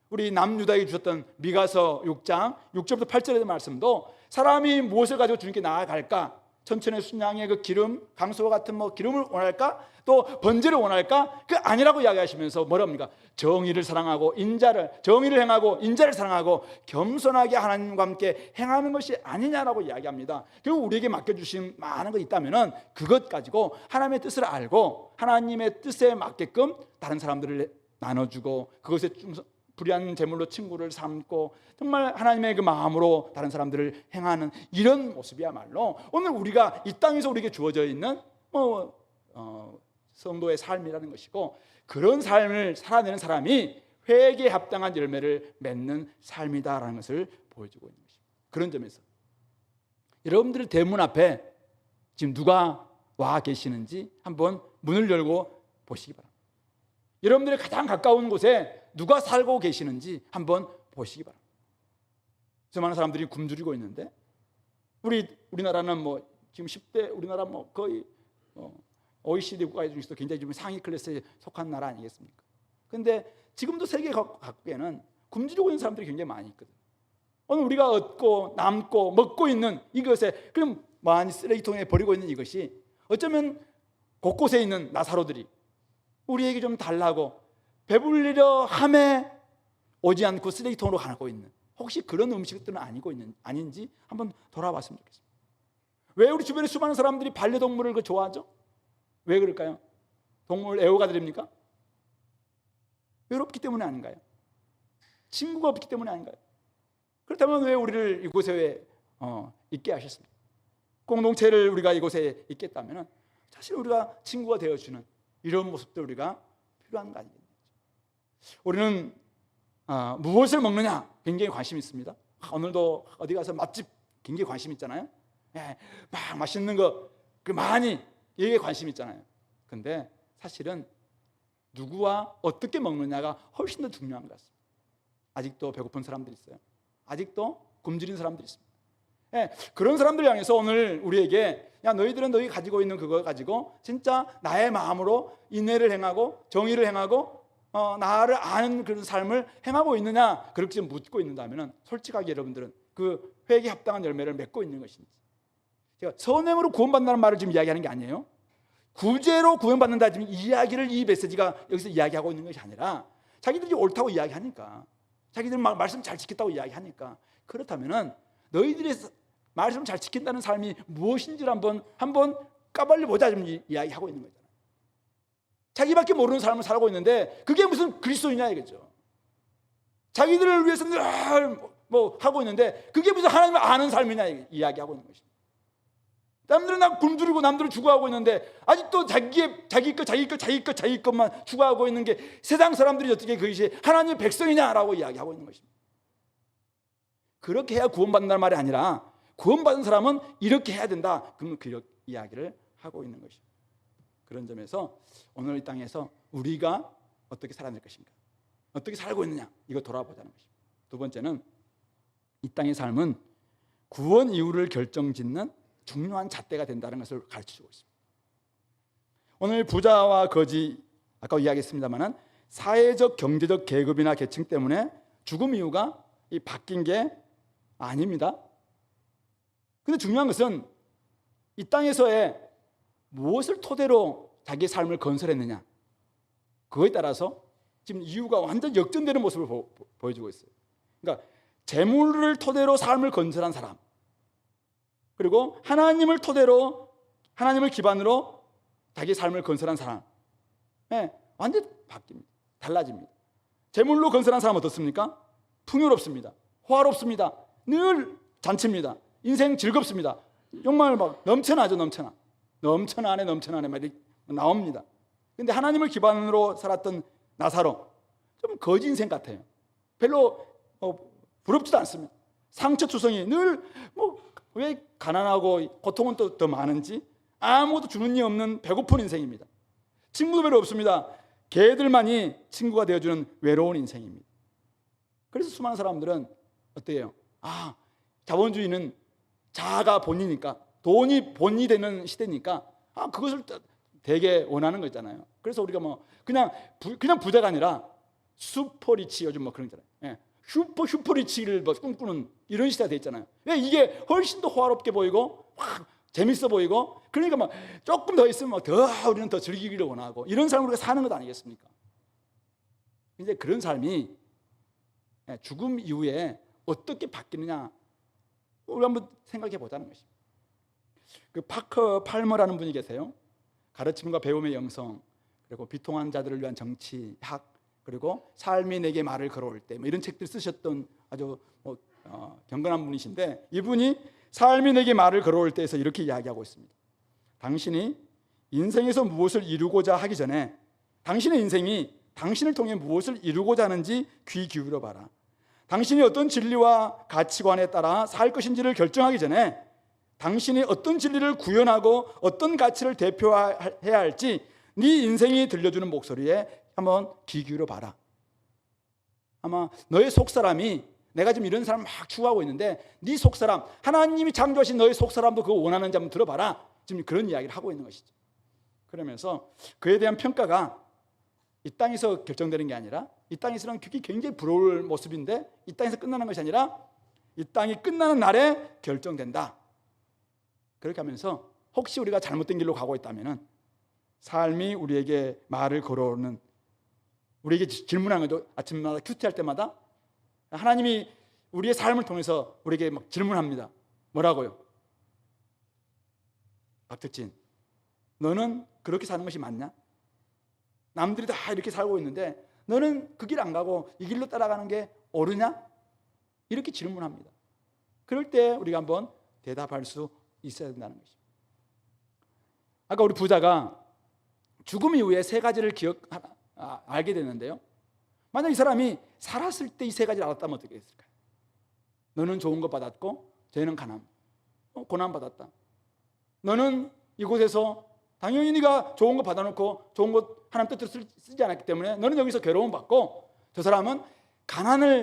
우리 남유다에게 주셨던 미가서 6장 6절부터 8절의 말씀도 사람이 무엇을 가지고 주님께 나아갈까? 천천의 순양의 그 기름, 강수와 같은 기름을 원할까? 또 번제를 원할까? 그 아니라고 이야기하시면서 뭐라 합니까? 정의를 사랑하고 정의를 행하고 인자를 사랑하고 겸손하게 하나님과 함께 행하는 것이 아니냐라고 이야기합니다. 결국 우리에게 맡겨주신 많은 것이 있다면은 그것 가지고 하나님의 뜻을 알고 하나님의 뜻에 맞게끔 다른 사람들을 나눠주고 그것에 불의한 제물로 친구를 삼고 정말 하나님의 그 마음으로 다른 사람들을 행하는 이런 모습이야말로 오늘 우리가 이 땅에서 우리에게 주어져 있는 성도의 삶이라는 것이고 그런 삶을 살아내는 사람이 회개에 합당한 열매를 맺는 삶이다라는 것을 보여주고 있는 것입니다. 그런 점에서 여러분들 대문 앞에 지금 누가 와 계시는지 한번 문을 열고 보시기 바랍니다. 여러분들이 가장 가까운 곳에 누가 살고 계시는지 한번 보시기 바랍니다. 수많은 사람들이 굶주리고 있는데 우리나라는 지금 10대 우리나라 거의 OECD 국가 중에서도 굉장히 좀 상위 클래스에 속한 나라 아니겠습니까? 그런데 지금도 세계 각국에는 굶주리고 있는 사람들이 굉장히 많이 있거든요. 오늘 우리가 얻고 남고 먹고 있는 이것에 그럼 많이 쓰레기통에 버리고 있는 이것이 어쩌면 곳곳에 있는 나사로들이 우리에게 좀 달라고 배불리려 함에 오지 않고 쓰레기통으로 가고 있는 혹시 그런 음식들은 아닌지 한번 돌아봤으면 좋겠습니다. 왜 우리 주변에 수많은 사람들이 반려동물을 좋아하죠? 왜 그럴까요? 동물 애호가들입니까? 외롭기 때문에 아닌가요? 친구가 없기 때문에 아닌가요? 그렇다면 왜 우리를 이곳에 있게 하셨습니까? 공동체를 우리가 이곳에 있겠다면 사실 우리가 친구가 되어주는 이런 모습들 우리가 필요한 거 아니겠습니까? 우리는 무엇을 먹느냐 굉장히 관심이 있습니다. 오늘도 어디 가서 맛집 굉장히 관심 있잖아요. 막 맛있는 거 많이 이게 관심 있잖아요. 근데 사실은 누구와 어떻게 먹느냐가 훨씬 더 중요한 것 같습니다. 아직도 배고픈 사람들이 있어요. 아직도 굶주린 사람들이 있습니다. 그런 사람들 향해서 오늘 우리에게 너희들은 너희 가지고 있는 그거 가지고 진짜 나의 마음으로 인애를 행하고 정의를 행하고 나를 아는 그런 삶을 행하고 있느냐 그렇게 묻고 있는다면 솔직하게 여러분들은 그 회개에 합당한 열매를 맺고 있는 것인지 제가 선행으로 구원받는다는 말을 지금 이야기하는 게 아니에요. 구제로 구원받는다 지금 이야기를 이 메시지가 여기서 이야기하고 있는 것이 아니라 자기들이 옳다고 이야기하니까 자기들 말씀 잘 지켰다고 이야기하니까, 그렇다면은 너희들이 말씀 잘 지킨다는 삶이 무엇인지를 한번 까발려 보자, 좀 이야기하고 있는 거잖아요. 자기밖에 모르는 삶을 살고 있는데 그게 무슨 그리스도이냐 이거죠. 자기들을 위해서 늘 뭐 하고 있는데 그게 무슨 하나님을 아는 삶이냐 이야기하고 있는 것입니다. 남들은 나 굶주리고 남들은 죽어가고 있는데 아직도 자기 것만 추구하고 있는 게 세상 사람들이 어떻게 그것이 하나님의 백성이냐라고 이야기하고 있는 것입니다. 그렇게 해야 구원받는다는 말이 아니라 구원받은 사람은 이렇게 해야 된다, 그러면 그 이야기를 하고 있는 것입니다. 그런 점에서 오늘 이 땅에서 우리가 어떻게 살아야 될 것인가, 어떻게 살고 있느냐, 이거 돌아보자는 것입니다. 두 번째는 이 땅의 삶은 구원 이후를 결정짓는 중요한 잣대가 된다는 것을 가르쳐주고 있습니다. 오늘 부자와 거지, 아까 이야기했습니다만 사회적 경제적 계급이나 계층 때문에 죽음 이유가 바뀐 게 아닙니다. 근데 중요한 것은 이 땅에서의 무엇을 토대로 자기의 삶을 건설했느냐, 그거에 따라서 지금 이유가 완전 역전되는 모습을 보여주고 있어요. 그러니까 재물을 토대로 삶을 건설한 사람, 그리고 하나님을 토대로, 하나님을 기반으로 자기의 삶을 건설한 사람, 완전 바뀝니다. 달라집니다. 재물로 건설한 사람은 어떻습니까? 풍요롭습니다. 호화롭습니다. 늘 잔치입니다. 인생 즐겁습니다. 정말 막 넘쳐나죠. 넘쳐나네 막 이렇게 나옵니다. 근데 하나님을 기반으로 살았던 나사로 좀 거지 인생 같아요. 별로 부럽지도 않습니다. 상처투성이, 늘 왜 가난하고 고통은 또 더 많은지 아무것도 주는 일 없는 배고픈 인생입니다. 친구도 별로 없습니다. 개들만이 친구가 되어주는 외로운 인생입니다. 그래서 수많은 사람들은 어때요? 자본주의는 자아가 본이니까, 돈이 본이 되는 시대니까 그것을 되게 원하는 거 있잖아요. 그래서 우리가 그냥 부자가 아니라 슈퍼리치, 요즘 그런 거 있잖아요. 슈퍼리치를 꿈꾸는 이런 시대가 돼 있잖아요. 왜? 이게 훨씬 더 호화롭게 보이고 재밌어 보이고, 그러니까 조금 더 있으면 더 우리는 더 즐기기를 원하고, 이런 삶으로 우리가 사는 것 아니겠습니까? 이제 그런 삶이 죽음 이후에 어떻게 바뀌느냐, 우리 한번 생각해 보자는 것입니다. 그 파커 팔머라는 분이 계세요. 가르침과 배움의 영성, 그리고 비통한 자들을 위한 정치학, 그리고 삶이 내게 말을 걸어올 때, 이런 책들 쓰셨던 아주 경건한 분이신데, 이분이 삶이 내게 말을 걸어올 때에서 이렇게 이야기하고 있습니다. 당신이 인생에서 무엇을 이루고자 하기 전에 당신의 인생이 당신을 통해 무엇을 이루고자 하는지 귀 기울여 봐라. 당신이 어떤 진리와 가치관에 따라 살 것인지를 결정하기 전에 당신이 어떤 진리를 구현하고 어떤 가치를 대표해야 할지 네 인생이 들려주는 목소리에 한번 귀 기울여 봐라. 아마 너의 속사람이, 내가 지금 이런 사람 막 추구하고 있는데 네 속사람, 하나님이 창조하신 너의 속사람도 그거 원하는지 한번 들어봐라. 지금 그런 이야기를 하고 있는 것이죠. 그러면서 그에 대한 평가가 이 땅에서 결정되는 게 아니라, 이 땅에서는 그게 굉장히 부러울 모습인데 이 땅에서 끝나는 것이 아니라 이 땅이 끝나는 날에 결정된다. 그렇게 하면서 혹시 우리가 잘못된 길로 가고 있다면 삶이 우리에게 말을 걸어오는, 우리에게 질문하는 거죠. 아침마다 큐티할 때마다 하나님이 우리의 삶을 통해서 우리에게 막 질문합니다. 뭐라고요? 박특진, 너는 그렇게 사는 것이 맞냐? 남들이 다 이렇게 살고 있는데 너는 그 길 안 가고 이 길로 따라가는 게 옳으냐? 이렇게 질문합니다. 그럴 때 우리가 한번 대답할 수 있어야 된다는 것입니다. 아까 우리 부자가 죽음 이후에 세 가지를 알게 됐는데요. 만약 이 사람이 살았을 때 이 세 가지를 알았다면 어떻게 했을까요? 너는 좋은 것 받았고 쟤는 고난 받았다. 너는 이곳에서 당연히 네가 좋은 거 받아놓고 좋은 것 하나님 뜻대로 쓰지 않았기 때문에 너는 여기서 괴로움 받고, 저 사람은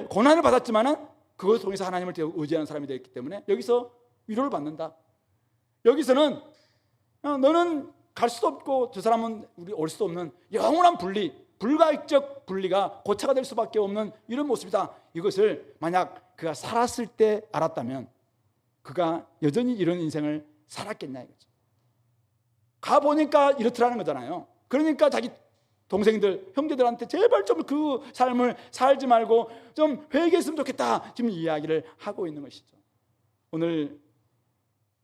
고난을 받았지만은 그것을 통해서 하나님을 의지하는 사람이 되었기 때문에 여기서 위로를 받는다. 여기서는 너는 갈 수도 없고 저 사람은 우리 올 수도 없는 영원한 불가역적 분리가 고차가 될 수밖에 없는 이런 모습이다. 이것을 만약 그가 살았을 때 알았다면 그가 여전히 이런 인생을 살았겠냐 이거죠. 가보니까 이렇더라는 거잖아요. 그러니까 자기 동생들, 형제들한테 제발 좀 그 삶을 살지 말고 좀 회개했으면 좋겠다, 지금 이야기를 하고 있는 것이죠. 오늘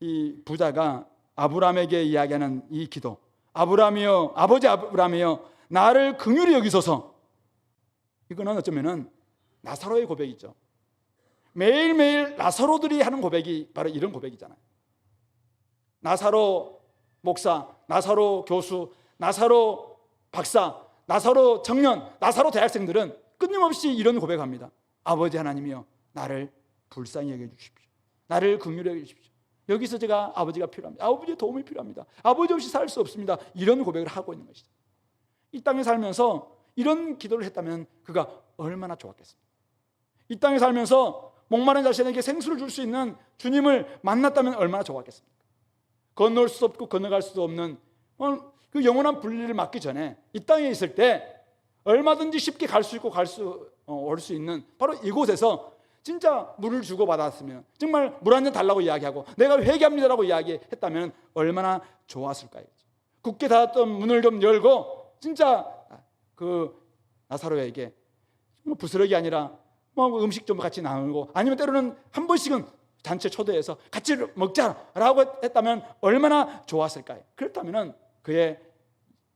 이 부자가 아브라함에게 이야기하는 이 기도, 아브라함이여, 아버지 아브라함이여, 나를 긍휼히 여기소서. 이거는 어쩌면은 나사로의 고백이죠. 매일매일 나사로들이 하는 고백이 바로 이런 고백이잖아요. 나사로 목사, 나사로 교수, 나사로 박사, 나사로 청년, 나사로 대학생들은 끊임없이 이런 고백합니다. 아버지 하나님이여, 나를 불쌍히 여겨주십시오. 나를 긍휼히 여겨주십시오. 여기서 제가 아버지가 필요합니다. 아버지의 도움이 필요합니다. 아버지 없이 살 수 없습니다. 이런 고백을 하고 있는 것이죠. 이 땅에 살면서 이런 기도를 했다면 그가 얼마나 좋았겠습니까? 이 땅에 살면서 목마른 자신에게 생수를 줄 수 있는 주님을 만났다면 얼마나 좋았겠습니까? 건널 수 없고 건너갈 수 없는 그 영원한 분리를 맞기 전에 이 땅에 있을 때 얼마든지 쉽게 갈 수 있고 올 수 있는 바로 이곳에서 진짜 물을 주고 받았으면, 정말 물 한 잔 달라고 이야기하고 내가 회개합니다라고 이야기했다면 얼마나 좋았을까요? 굳게 닫았던 문을 좀 열고 진짜 그 나사로에게 부스러기 아니라 뭐 음식 좀 같이 나누고, 아니면 때로는 한 번씩은 단체 초대해서 같이 먹자라고 했다면 얼마나 좋았을까요? 그렇다면 그의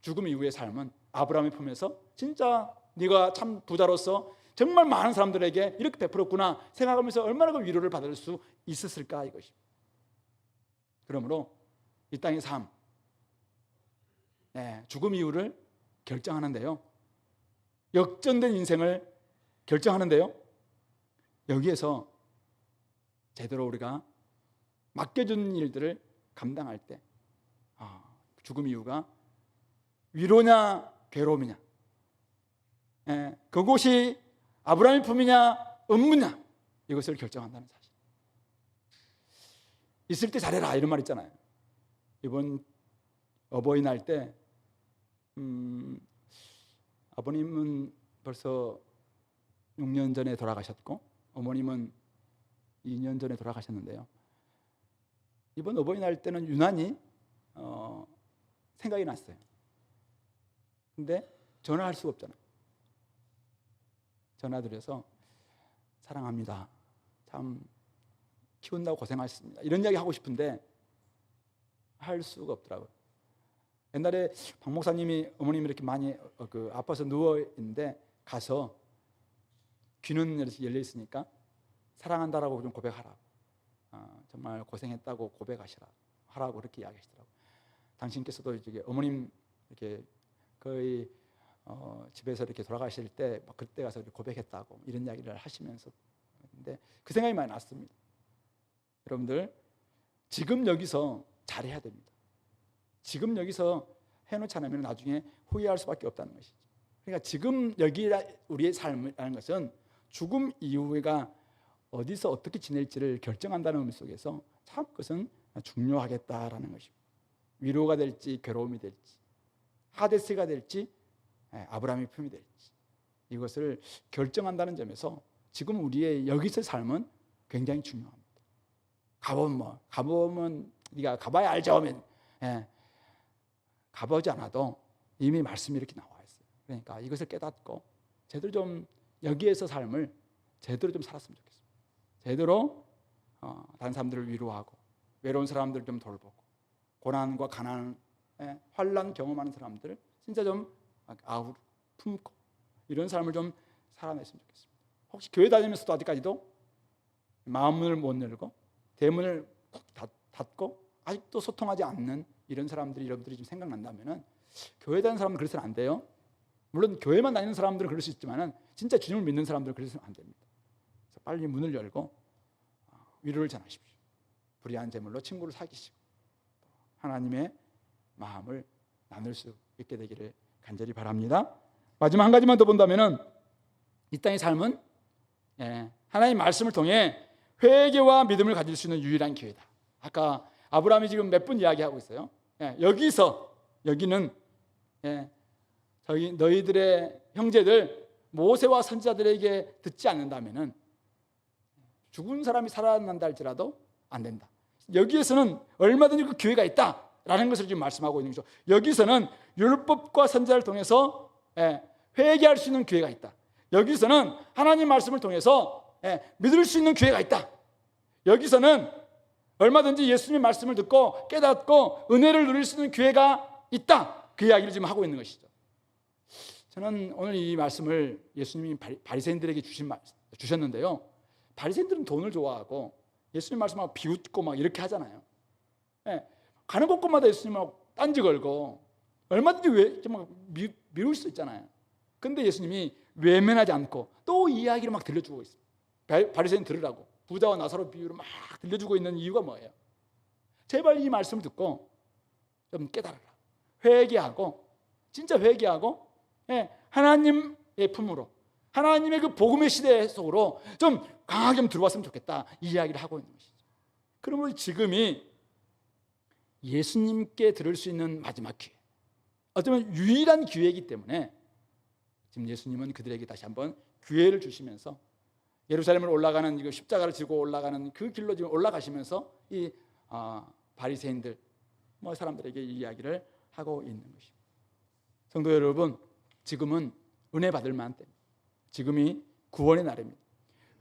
죽음 이후의 삶은 아브라함의 품에서 진짜 네가 참 부자로서 정말 많은 사람들에게 이렇게 베풀었구나 생각하면서 얼마나 그 위로를 받을 수 있었을까 이것입니다. 그러므로 이 땅의 삶, 죽음 이후를 결정하는데요, 역전된 인생을 결정하는데요, 여기에서 제대로 우리가 맡겨준 일들을 감당할 때 죽음 이후가 위로냐 괴로움이냐, 그곳이 아브라함의 품이냐 음부냐, 이것을 결정한다는 사실. 있을 때 잘해라 이런 말 있잖아요. 이번 어버이날 때 아버님은 벌써 6년 전에 돌아가셨고 어머님은 2년 전에 돌아가셨는데요, 이번 어버이날 때는 유난히 생각이 났어요. 근데 전화할 수가 없잖아요. 전화드려서 사랑합니다, 참 키운다고 고생하셨습니다, 이런 이야기 하고 싶은데 할 수가 없더라고요. 옛날에 박 목사님이 어머님이 이렇게 많이 아파서 누워 있는데 가서 귀는 이렇게 열려 있으니까 사랑한다라고 좀 고백하라, 정말 고생했다고 고백하시라 하라고 그렇게 이야기하시더라고요. 당신께서도 이제 어머님 이렇게 거의 집에서 이렇게 돌아가실 때 그때 가서 고백했다고 이런 이야기를 하시면서, 근데 그 생각이 많이 났습니다. 여러분들 지금 여기서 잘해야 됩니다. 지금 여기서 해놓지 않으면 나중에 후회할 수밖에 없다는 것이죠. 그러니까 지금 여기 우리의 삶이라는 것은 죽음 이후가 어디서 어떻게 지낼지를 결정한다는 의미 속에서 참 그것은 중요하겠다라는 것입니다. 위로가 될지 괴로움이 될지, 하데스가 될지 아브라함의 품이 될지, 이것을 결정한다는 점에서 지금 우리의 여기서의 삶은 굉장히 중요합니다. 가보면 네가 가봐야 알죠 하면 가보지 않아도 이미 말씀이 이렇게 나와 있어요. 그러니까 이것을 깨닫고 제대로 좀 여기에서 삶을 제대로 좀 살았으면 좋겠습니다. 제대로 다른 사람들을 위로하고 외로운 사람들을 좀 돌보고 고난과 가난, 환난 경험하는 사람들을 진짜 좀 품고 이런 삶을 좀 살아냈으면 좋겠습니다. 혹시 교회 다니면서도 아직까지도 마음문을 못 열고 대문을 꼭 닫고 아직도 소통하지 않는 이런 사람들이 여러분들이 좀 생각난다면 교회 다니는 사람은 그래서는 안 돼요. 물론 교회만 다니는 사람들은 그럴 수 있지만 진짜 주님을 믿는 사람들은 그래서는 안 됩니다. 그래서 빨리 문을 열고 위로를 전하십시오. 불의한 제물로 친구를 사귀시고 하나님의 마음을 나눌 수 있게 되기를 간절히 바랍니다. 마지막 한 가지만 더 본다면은 이 땅의 삶은 하나님의 말씀을 통해 회개와 믿음을 가질 수 있는 유일한 기회다. 아까 아브라함이 지금 몇 분 이야기하고 있어요. 여기는 저희 너희들의 형제들 모세와 선지자들에게 듣지 않는다면은 죽은 사람이 살아난다 할지라도 안 된다. 여기에서는 얼마든지 그 기회가 있다라는 것을 지금 말씀하고 있는 거죠. 여기서는 율법과 선지자를 통해서 회개할 수 있는 기회가 있다. 여기서는 하나님 말씀을 통해서 믿을 수 있는 기회가 있다. 여기서는 얼마든지 예수님 말씀을 듣고 깨닫고 은혜를 누릴 수 있는 기회가 있다. 그 이야기를 지금 하고 있는 것이죠. 저는 오늘 이 말씀을 예수님이 바리새인들에게 주셨는데요. 바리새인들은 돈을 좋아하고 예수님 말씀하고 비웃고 막 이렇게 하잖아요. 가는 곳곳마다 예수님하고 딴지 걸고 얼마든지 막 미룰 수 있잖아요. 근데 예수님이 외면하지 않고 또 이야기를 막 들려주고 있습니다. 바리새인 들으라고 부자와 나사로 비유를 막 들려주고 있는 이유가 뭐예요? 제발 이 말씀을 듣고 좀 깨달아라. 회개하고 진짜 회개하고 하나님의 품으로 하나님의 그 복음의 시대 속으로 좀 강하게 좀 들어왔으면 좋겠다. 이 이야기를 하고 있는 것이죠. 그러므로 지금이 예수님께 들을 수 있는 마지막 기회, 어쩌면 유일한 기회이기 때문에 지금 예수님은 그들에게 다시 한번 기회를 주시면서 예루살렘을 올라가는 이거 십자가를 지고 올라가는 그 길로 지금 올라가시면서 이 바리새인들 사람들에게 이 이야기를 하고 있는 것입니다. 성도 여러분, 지금은 은혜 받을 만한 때입니다. 지금이 구원의 날입니다.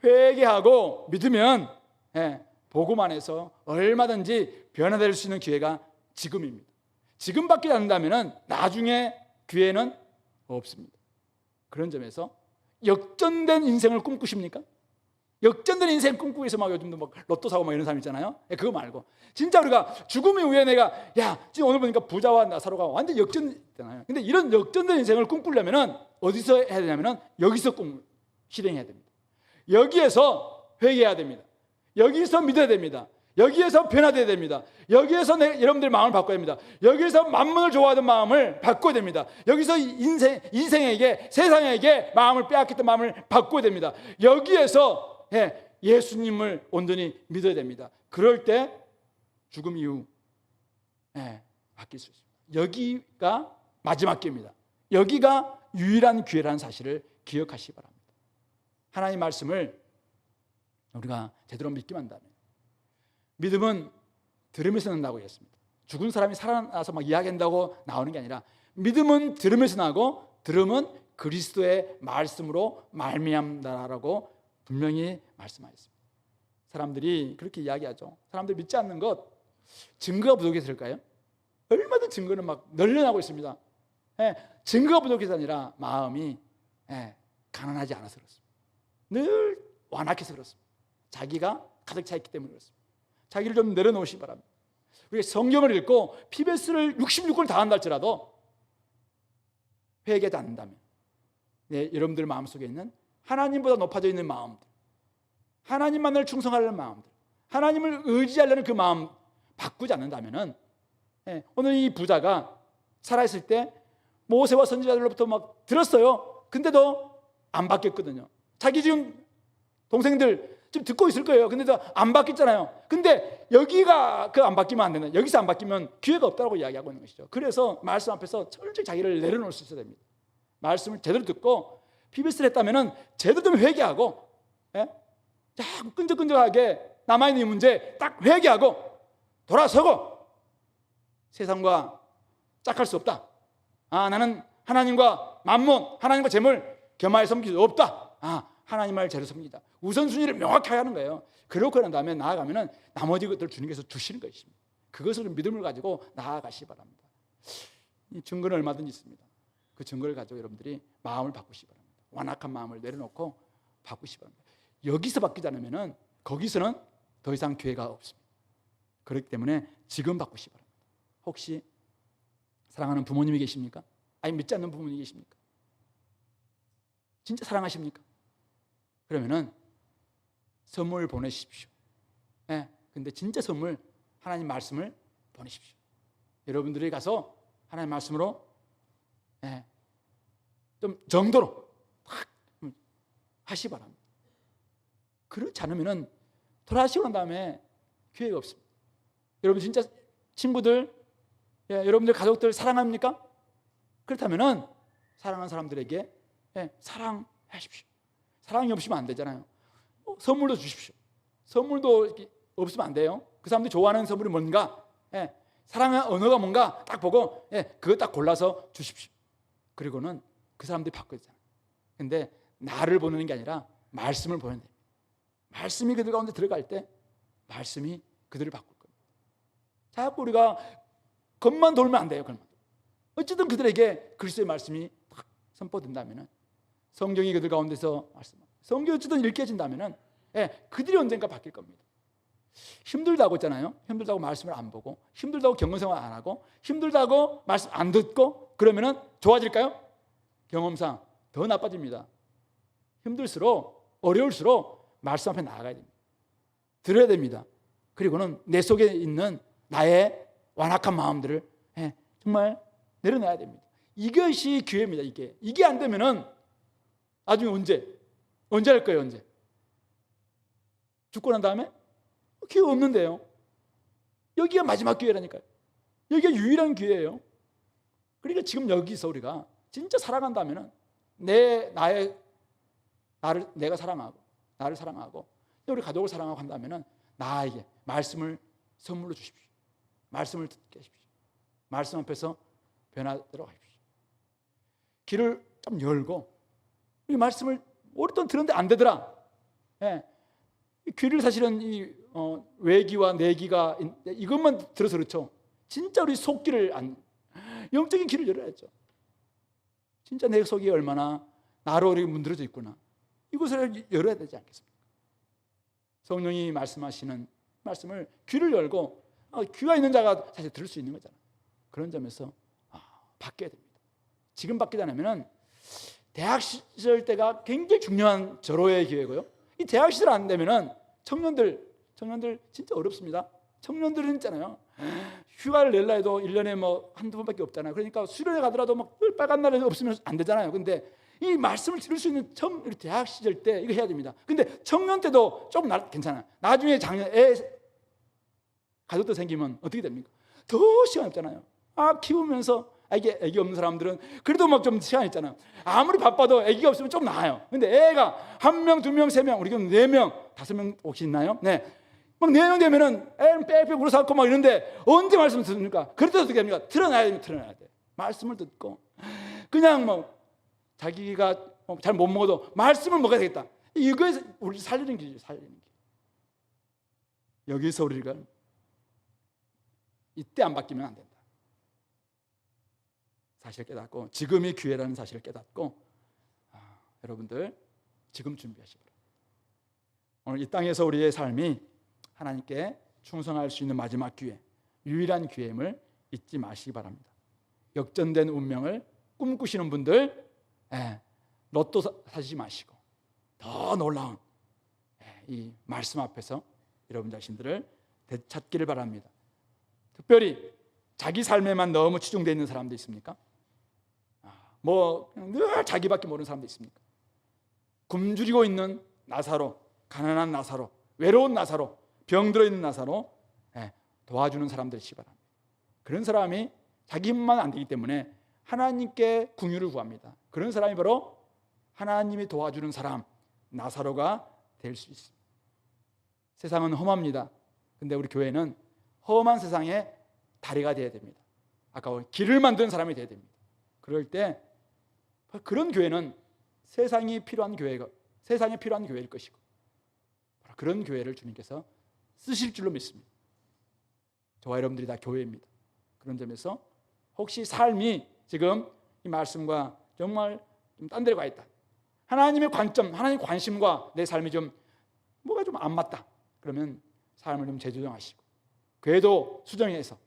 회개하고 믿으면 복음 안에서 얼마든지 변화될 수 있는 기회가 지금입니다. 지금 받지 않는다면 나중에 기회는 없습니다. 그런 점에서 역전된 인생을 꿈꾸십니까? 역전된 인생 꿈꾸기 위해서 막 요즘도 막 로또 사고 막 이런 사람 있잖아요. 그거 말고 진짜 우리가 죽음 이후에 내가 지금 오늘 보니까 부자와 나사로가 완전 역전됐잖아요. 근데 이런 역전된 인생을 꿈꾸려면은 어디서 해야 되냐면은 여기서 실행해야 됩니다. 여기에서 회개해야 됩니다. 여기서 믿어야 됩니다. 여기에서 변화돼야 됩니다. 여기에서 여러분들의 마음을 바꿔야 됩니다. 여기에서 만문을 좋아하던 마음을 바꿔야 됩니다. 여기서 인생에게 세상에게 마음을 빼앗겼던 마음을 바꿔야 됩니다. 여기에서 예수님을 온전히 믿어야 됩니다. 그럴 때 죽음 이후 바뀔 수 있습니다. 여기가 마지막 기회입니다. 여기가 유일한 기회라는 사실을 기억하시기 바랍니다. 하나님의 말씀을 우리가 제대로 믿기만 한다면, 믿음은 들으면서 난다고 했습니다. 죽은 사람이 살아나서 막 이야기한다고 나오는 게 아니라 믿음은 들으면서 나고 들음은 그리스도의 말씀으로 말미암다라고 분명히 말씀하셨습니다. 사람들이 그렇게 이야기하죠. 사람들이 믿지 않는 것 증거가 부족해서일까요? 얼마든 증거는 막 널려나고 있습니다. 증거가 부족해서 아니라 마음이 가난하지 않아서 그렇습니다. 늘 완악해서 그렇습니다. 자기가 가득 차 있기 때문에 그렇습니다. 자기를 좀 내려놓으시기 바랍니다. 우리가 성경을 읽고 PBS를 66권을 다 한다 할지라도 회개하지 않는다면 여러분들 마음속에 있는 하나님보다 높아져 있는 마음들, 하나님만을 충성하려는 마음들, 하나님을 의지하려는 그 마음 바꾸지 않는다면 오늘 이 부자가 살아있을 때 모세와 선지자들로부터 막 들었어요. 근데도 안 바뀌었거든요. 자기 지금 동생들 지금 듣고 있을 거예요. 근데도 안 바뀌었잖아요. 근데 여기가 그 안 바뀌면 안 된다. 여기서 안 바뀌면 기회가 없다고 이야기하고 있는 것이죠. 그래서 말씀 앞에서 철저히 자기를 내려놓을 수 있어야 됩니다. 말씀을 제대로 듣고 PBS를 했다면 제대로 좀 회개하고 자꾸 끈적끈적하게 남아있는 이 문제 딱 회개하고 돌아서고 세상과 짝할 수 없다. 나는 하나님과 만몬, 하나님과 재물 겸하여 섬길 수 없다. 하나님을 제대로 섬기다. 우선순위를 명확하게 하는 거예요. 그렇고 난 다음에 나아가면 나머지 것들을 주님께서 주시는 것입니다. 그것을 믿음을 가지고 나아가시기 바랍니다. 이 증거는 얼마든지 있습니다. 그 증거를 가지고 여러분들이 마음을 바꾸시기 바랍니다. 완악한 마음을 내려놓고 바꾸시기 바랍니다. 여기서 바뀌지 않으면 거기서는 더 이상 기회가 없습니다. 그렇기 때문에 지금 바꾸시기 바랍니다. 혹시 사랑하는 부모님이 계십니까? 아니 믿지 않는 부모님이 계십니까? 진짜 사랑하십니까? 그러면은 선물 보내십시오. 근데 진짜 선물 하나님 말씀을 보내십시오. 여러분들이 가서 하나님 말씀으로 좀 정도로 딱 하시 바랍니다. 그렇지 않으면은 돌아가시고 난 다음에 기회가 없습니다. 여러분 진짜 친구들, 여러분들 가족들 사랑합니까? 그렇다면은 사랑하는 사람들에게 사랑하십시오. 사랑이 없으면 안 되잖아요. 선물도 주십시오. 선물도 이렇게 없으면 안 돼요. 그 사람들이 좋아하는 선물이 뭔가, 사랑의 언어가 뭔가 딱 보고 그거 딱 골라서 주십시오. 그리고는 그 사람들이 바꿔야 되잖아요. 근데 나를 보내는 게 아니라 말씀을 보내야 됩니다. 말씀이 그들 가운데 들어갈 때 말씀이 그들을 바꿀 겁니다. 자꾸 우리가 겉만 돌면 안 돼요. 겉만. 어쨌든 그들에게 그리스도의 말씀이 딱 선포된다면, 성경이 그들 가운데서 성경이 어쨌든 읽게 해진다면 그들이 언젠가 바뀔 겁니다. 힘들다고 했잖아요. 힘들다고 말씀을 안 보고, 힘들다고 경건생활 안 하고, 힘들다고 말씀 안 듣고 그러면은 좋아질까요? 경험상 더 나빠집니다. 힘들수록, 어려울수록 말씀 앞에 나아가야 됩니다. 들어야 됩니다. 그리고는 내 속에 있는 나의 완악한 마음들을 정말 내려놔야 됩니다. 이것이 기회입니다. 이게 안 되면은 나중에 언제 할 거예요? 언제? 죽고 난 다음에? 기회 없는데요. 여기가 마지막 기회라니까요. 여기가 유일한 기회예요. 그러니까 지금 여기서 우리가 진짜 사랑한다면은 내가 사랑하고, 나를 사랑하고, 우리 가족을 사랑하고 한다면은 나에게 말씀을 선물로 주십시오. 말씀을 듣게 하십시오. 말씀 앞에서 변화되도록 하십시오. 길을 좀 열고, 이 말씀을 오랫동안 들었는데 안 되더라. 귀를 사실은 외기와 내기가 이것만 들어서 그렇죠. 진짜 우리 속길을 영적인 길을 열어야죠. 진짜 내 속이 얼마나 나로 문드러져 있구나. 이것을 열어야 되지 않겠습니까? 성령이 말씀하시는 말씀을 귀를 열고, 귀가 있는 자가 사실 들을 수 있는 거잖아요. 그런 점에서 바뀌어야 됩니다. 지금 바뀌지 않으면 대학 시절 때가 굉장히 중요한 절호의 기회고요. 이 대학 시절 안 되면은 청년들 진짜 어렵습니다. 청년들은 있잖아요. 휴가를 낼라 해도 1년에 뭐 한두 번밖에 없잖아요. 그러니까 수련회 가더라도 막 빨간 날에 없으면 안 되잖아요. 근데 이 말씀을 들을 수 있는 대학 시절 때 이거 해야 됩니다. 근데 청년 때도 조금 괜찮아요. 나중에 가족도 생기면 어떻게 됩니까? 더 시간 없잖아요. 키우면서 애기 없는 사람들은 그래도 막 좀 시간 있잖아요. 아무리 바빠도 애기가 없으면 좀 나아요. 근데 애가 1명, 2명, 3명, 우리 경우는 4명, 5명 혹시 있나요? 네. 막 4명 되면은 애는 빽빽 울어서고 막 이런데 언제 말씀 듣습니까? 그럴 때 어떻게 합니까? 틀어놔야 됩니다. 틀어놔야 돼. 말씀을 듣고 그냥 뭐 자기가 잘 못 먹어도 말씀을 먹어야 되겠다. 이거에서 우리 살리는 길이죠. 살리는 길. 여기서 우리가 이때 안 바뀌면 안 된다. 사실을 깨닫고, 지금이 기회라는 사실을 깨닫고, 여러분들 지금 준비하시기 바랍니다. 오늘 이 땅에서 우리의 삶이 하나님께 충성할 수 있는 마지막 기회, 유일한 기회임을 잊지 마시기 바랍니다. 역전된 운명을 꿈꾸시는 분들, 로또 사지 마시고 더 놀라운 이 말씀 앞에서 여러분 자신들을 되찾기를 바랍니다. 특별히 자기 삶에만 너무 치중되어 있는 사람도 있습니까? 늘 자기밖에 모르는 사람도 있습니까? 굶주리고 있는 나사로, 가난한 나사로, 외로운 나사로, 병들어 있는 나사로 도와주는 사람들이 있기 바랍니다. 그런 사람이 자기 힘만 안 되기 때문에 하나님께 긍휼을 구합니다. 그런 사람이 바로 하나님이 도와주는 사람, 나사로가 될 수 있습니다. 세상은 험합니다. 근데 우리 교회는 험한 세상에 다리가 되어야 됩니다. 아까 길을 만드는 사람이 되어야 됩니다. 그럴 때 그런 교회는 세상에 필요한 교회일 것이고, 그런 교회를 주님께서 쓰실 줄로 믿습니다. 저와 여러분들이 다 교회입니다. 그런 점에서 혹시 삶이 지금 이 말씀과 정말 좀 딴 데로 가 있다, 하나님의 관점, 하나님의 관심과 내 삶이 좀 뭐가 좀 안 맞다, 그러면 삶을 좀 재조정하시고 궤도 수정해서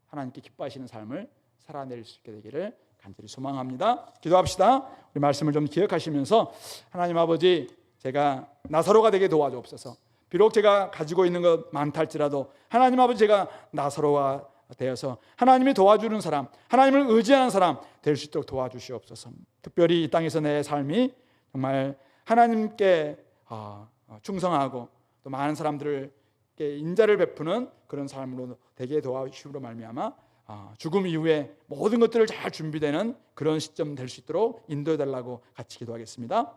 하나님께 기뻐하시는 삶을 살아낼 수 있게 되기를 간절히 소망합니다. 기도합시다. 우리 말씀을 좀 기억하시면서, 하나님 아버지, 제가 나사로가 되게 도와주옵소서. 비록 제가 가지고 있는 것 많다 할지라도 하나님 아버지, 제가 나사로가 되어서 하나님이 도와주는 사람, 하나님을 의지하는 사람 될 수 있도록 도와주시옵소서. 특별히 이 땅에서 내 삶이 정말 하나님께 충성하고 또 많은 사람들에게 인자를 베푸는 그런 삶으로 되게 도와주심으로 말미암아 죽음 이후에 모든 것들을 잘 준비되는 그런 시점 될 수 있도록 인도해 달라고 같이 기도하겠습니다.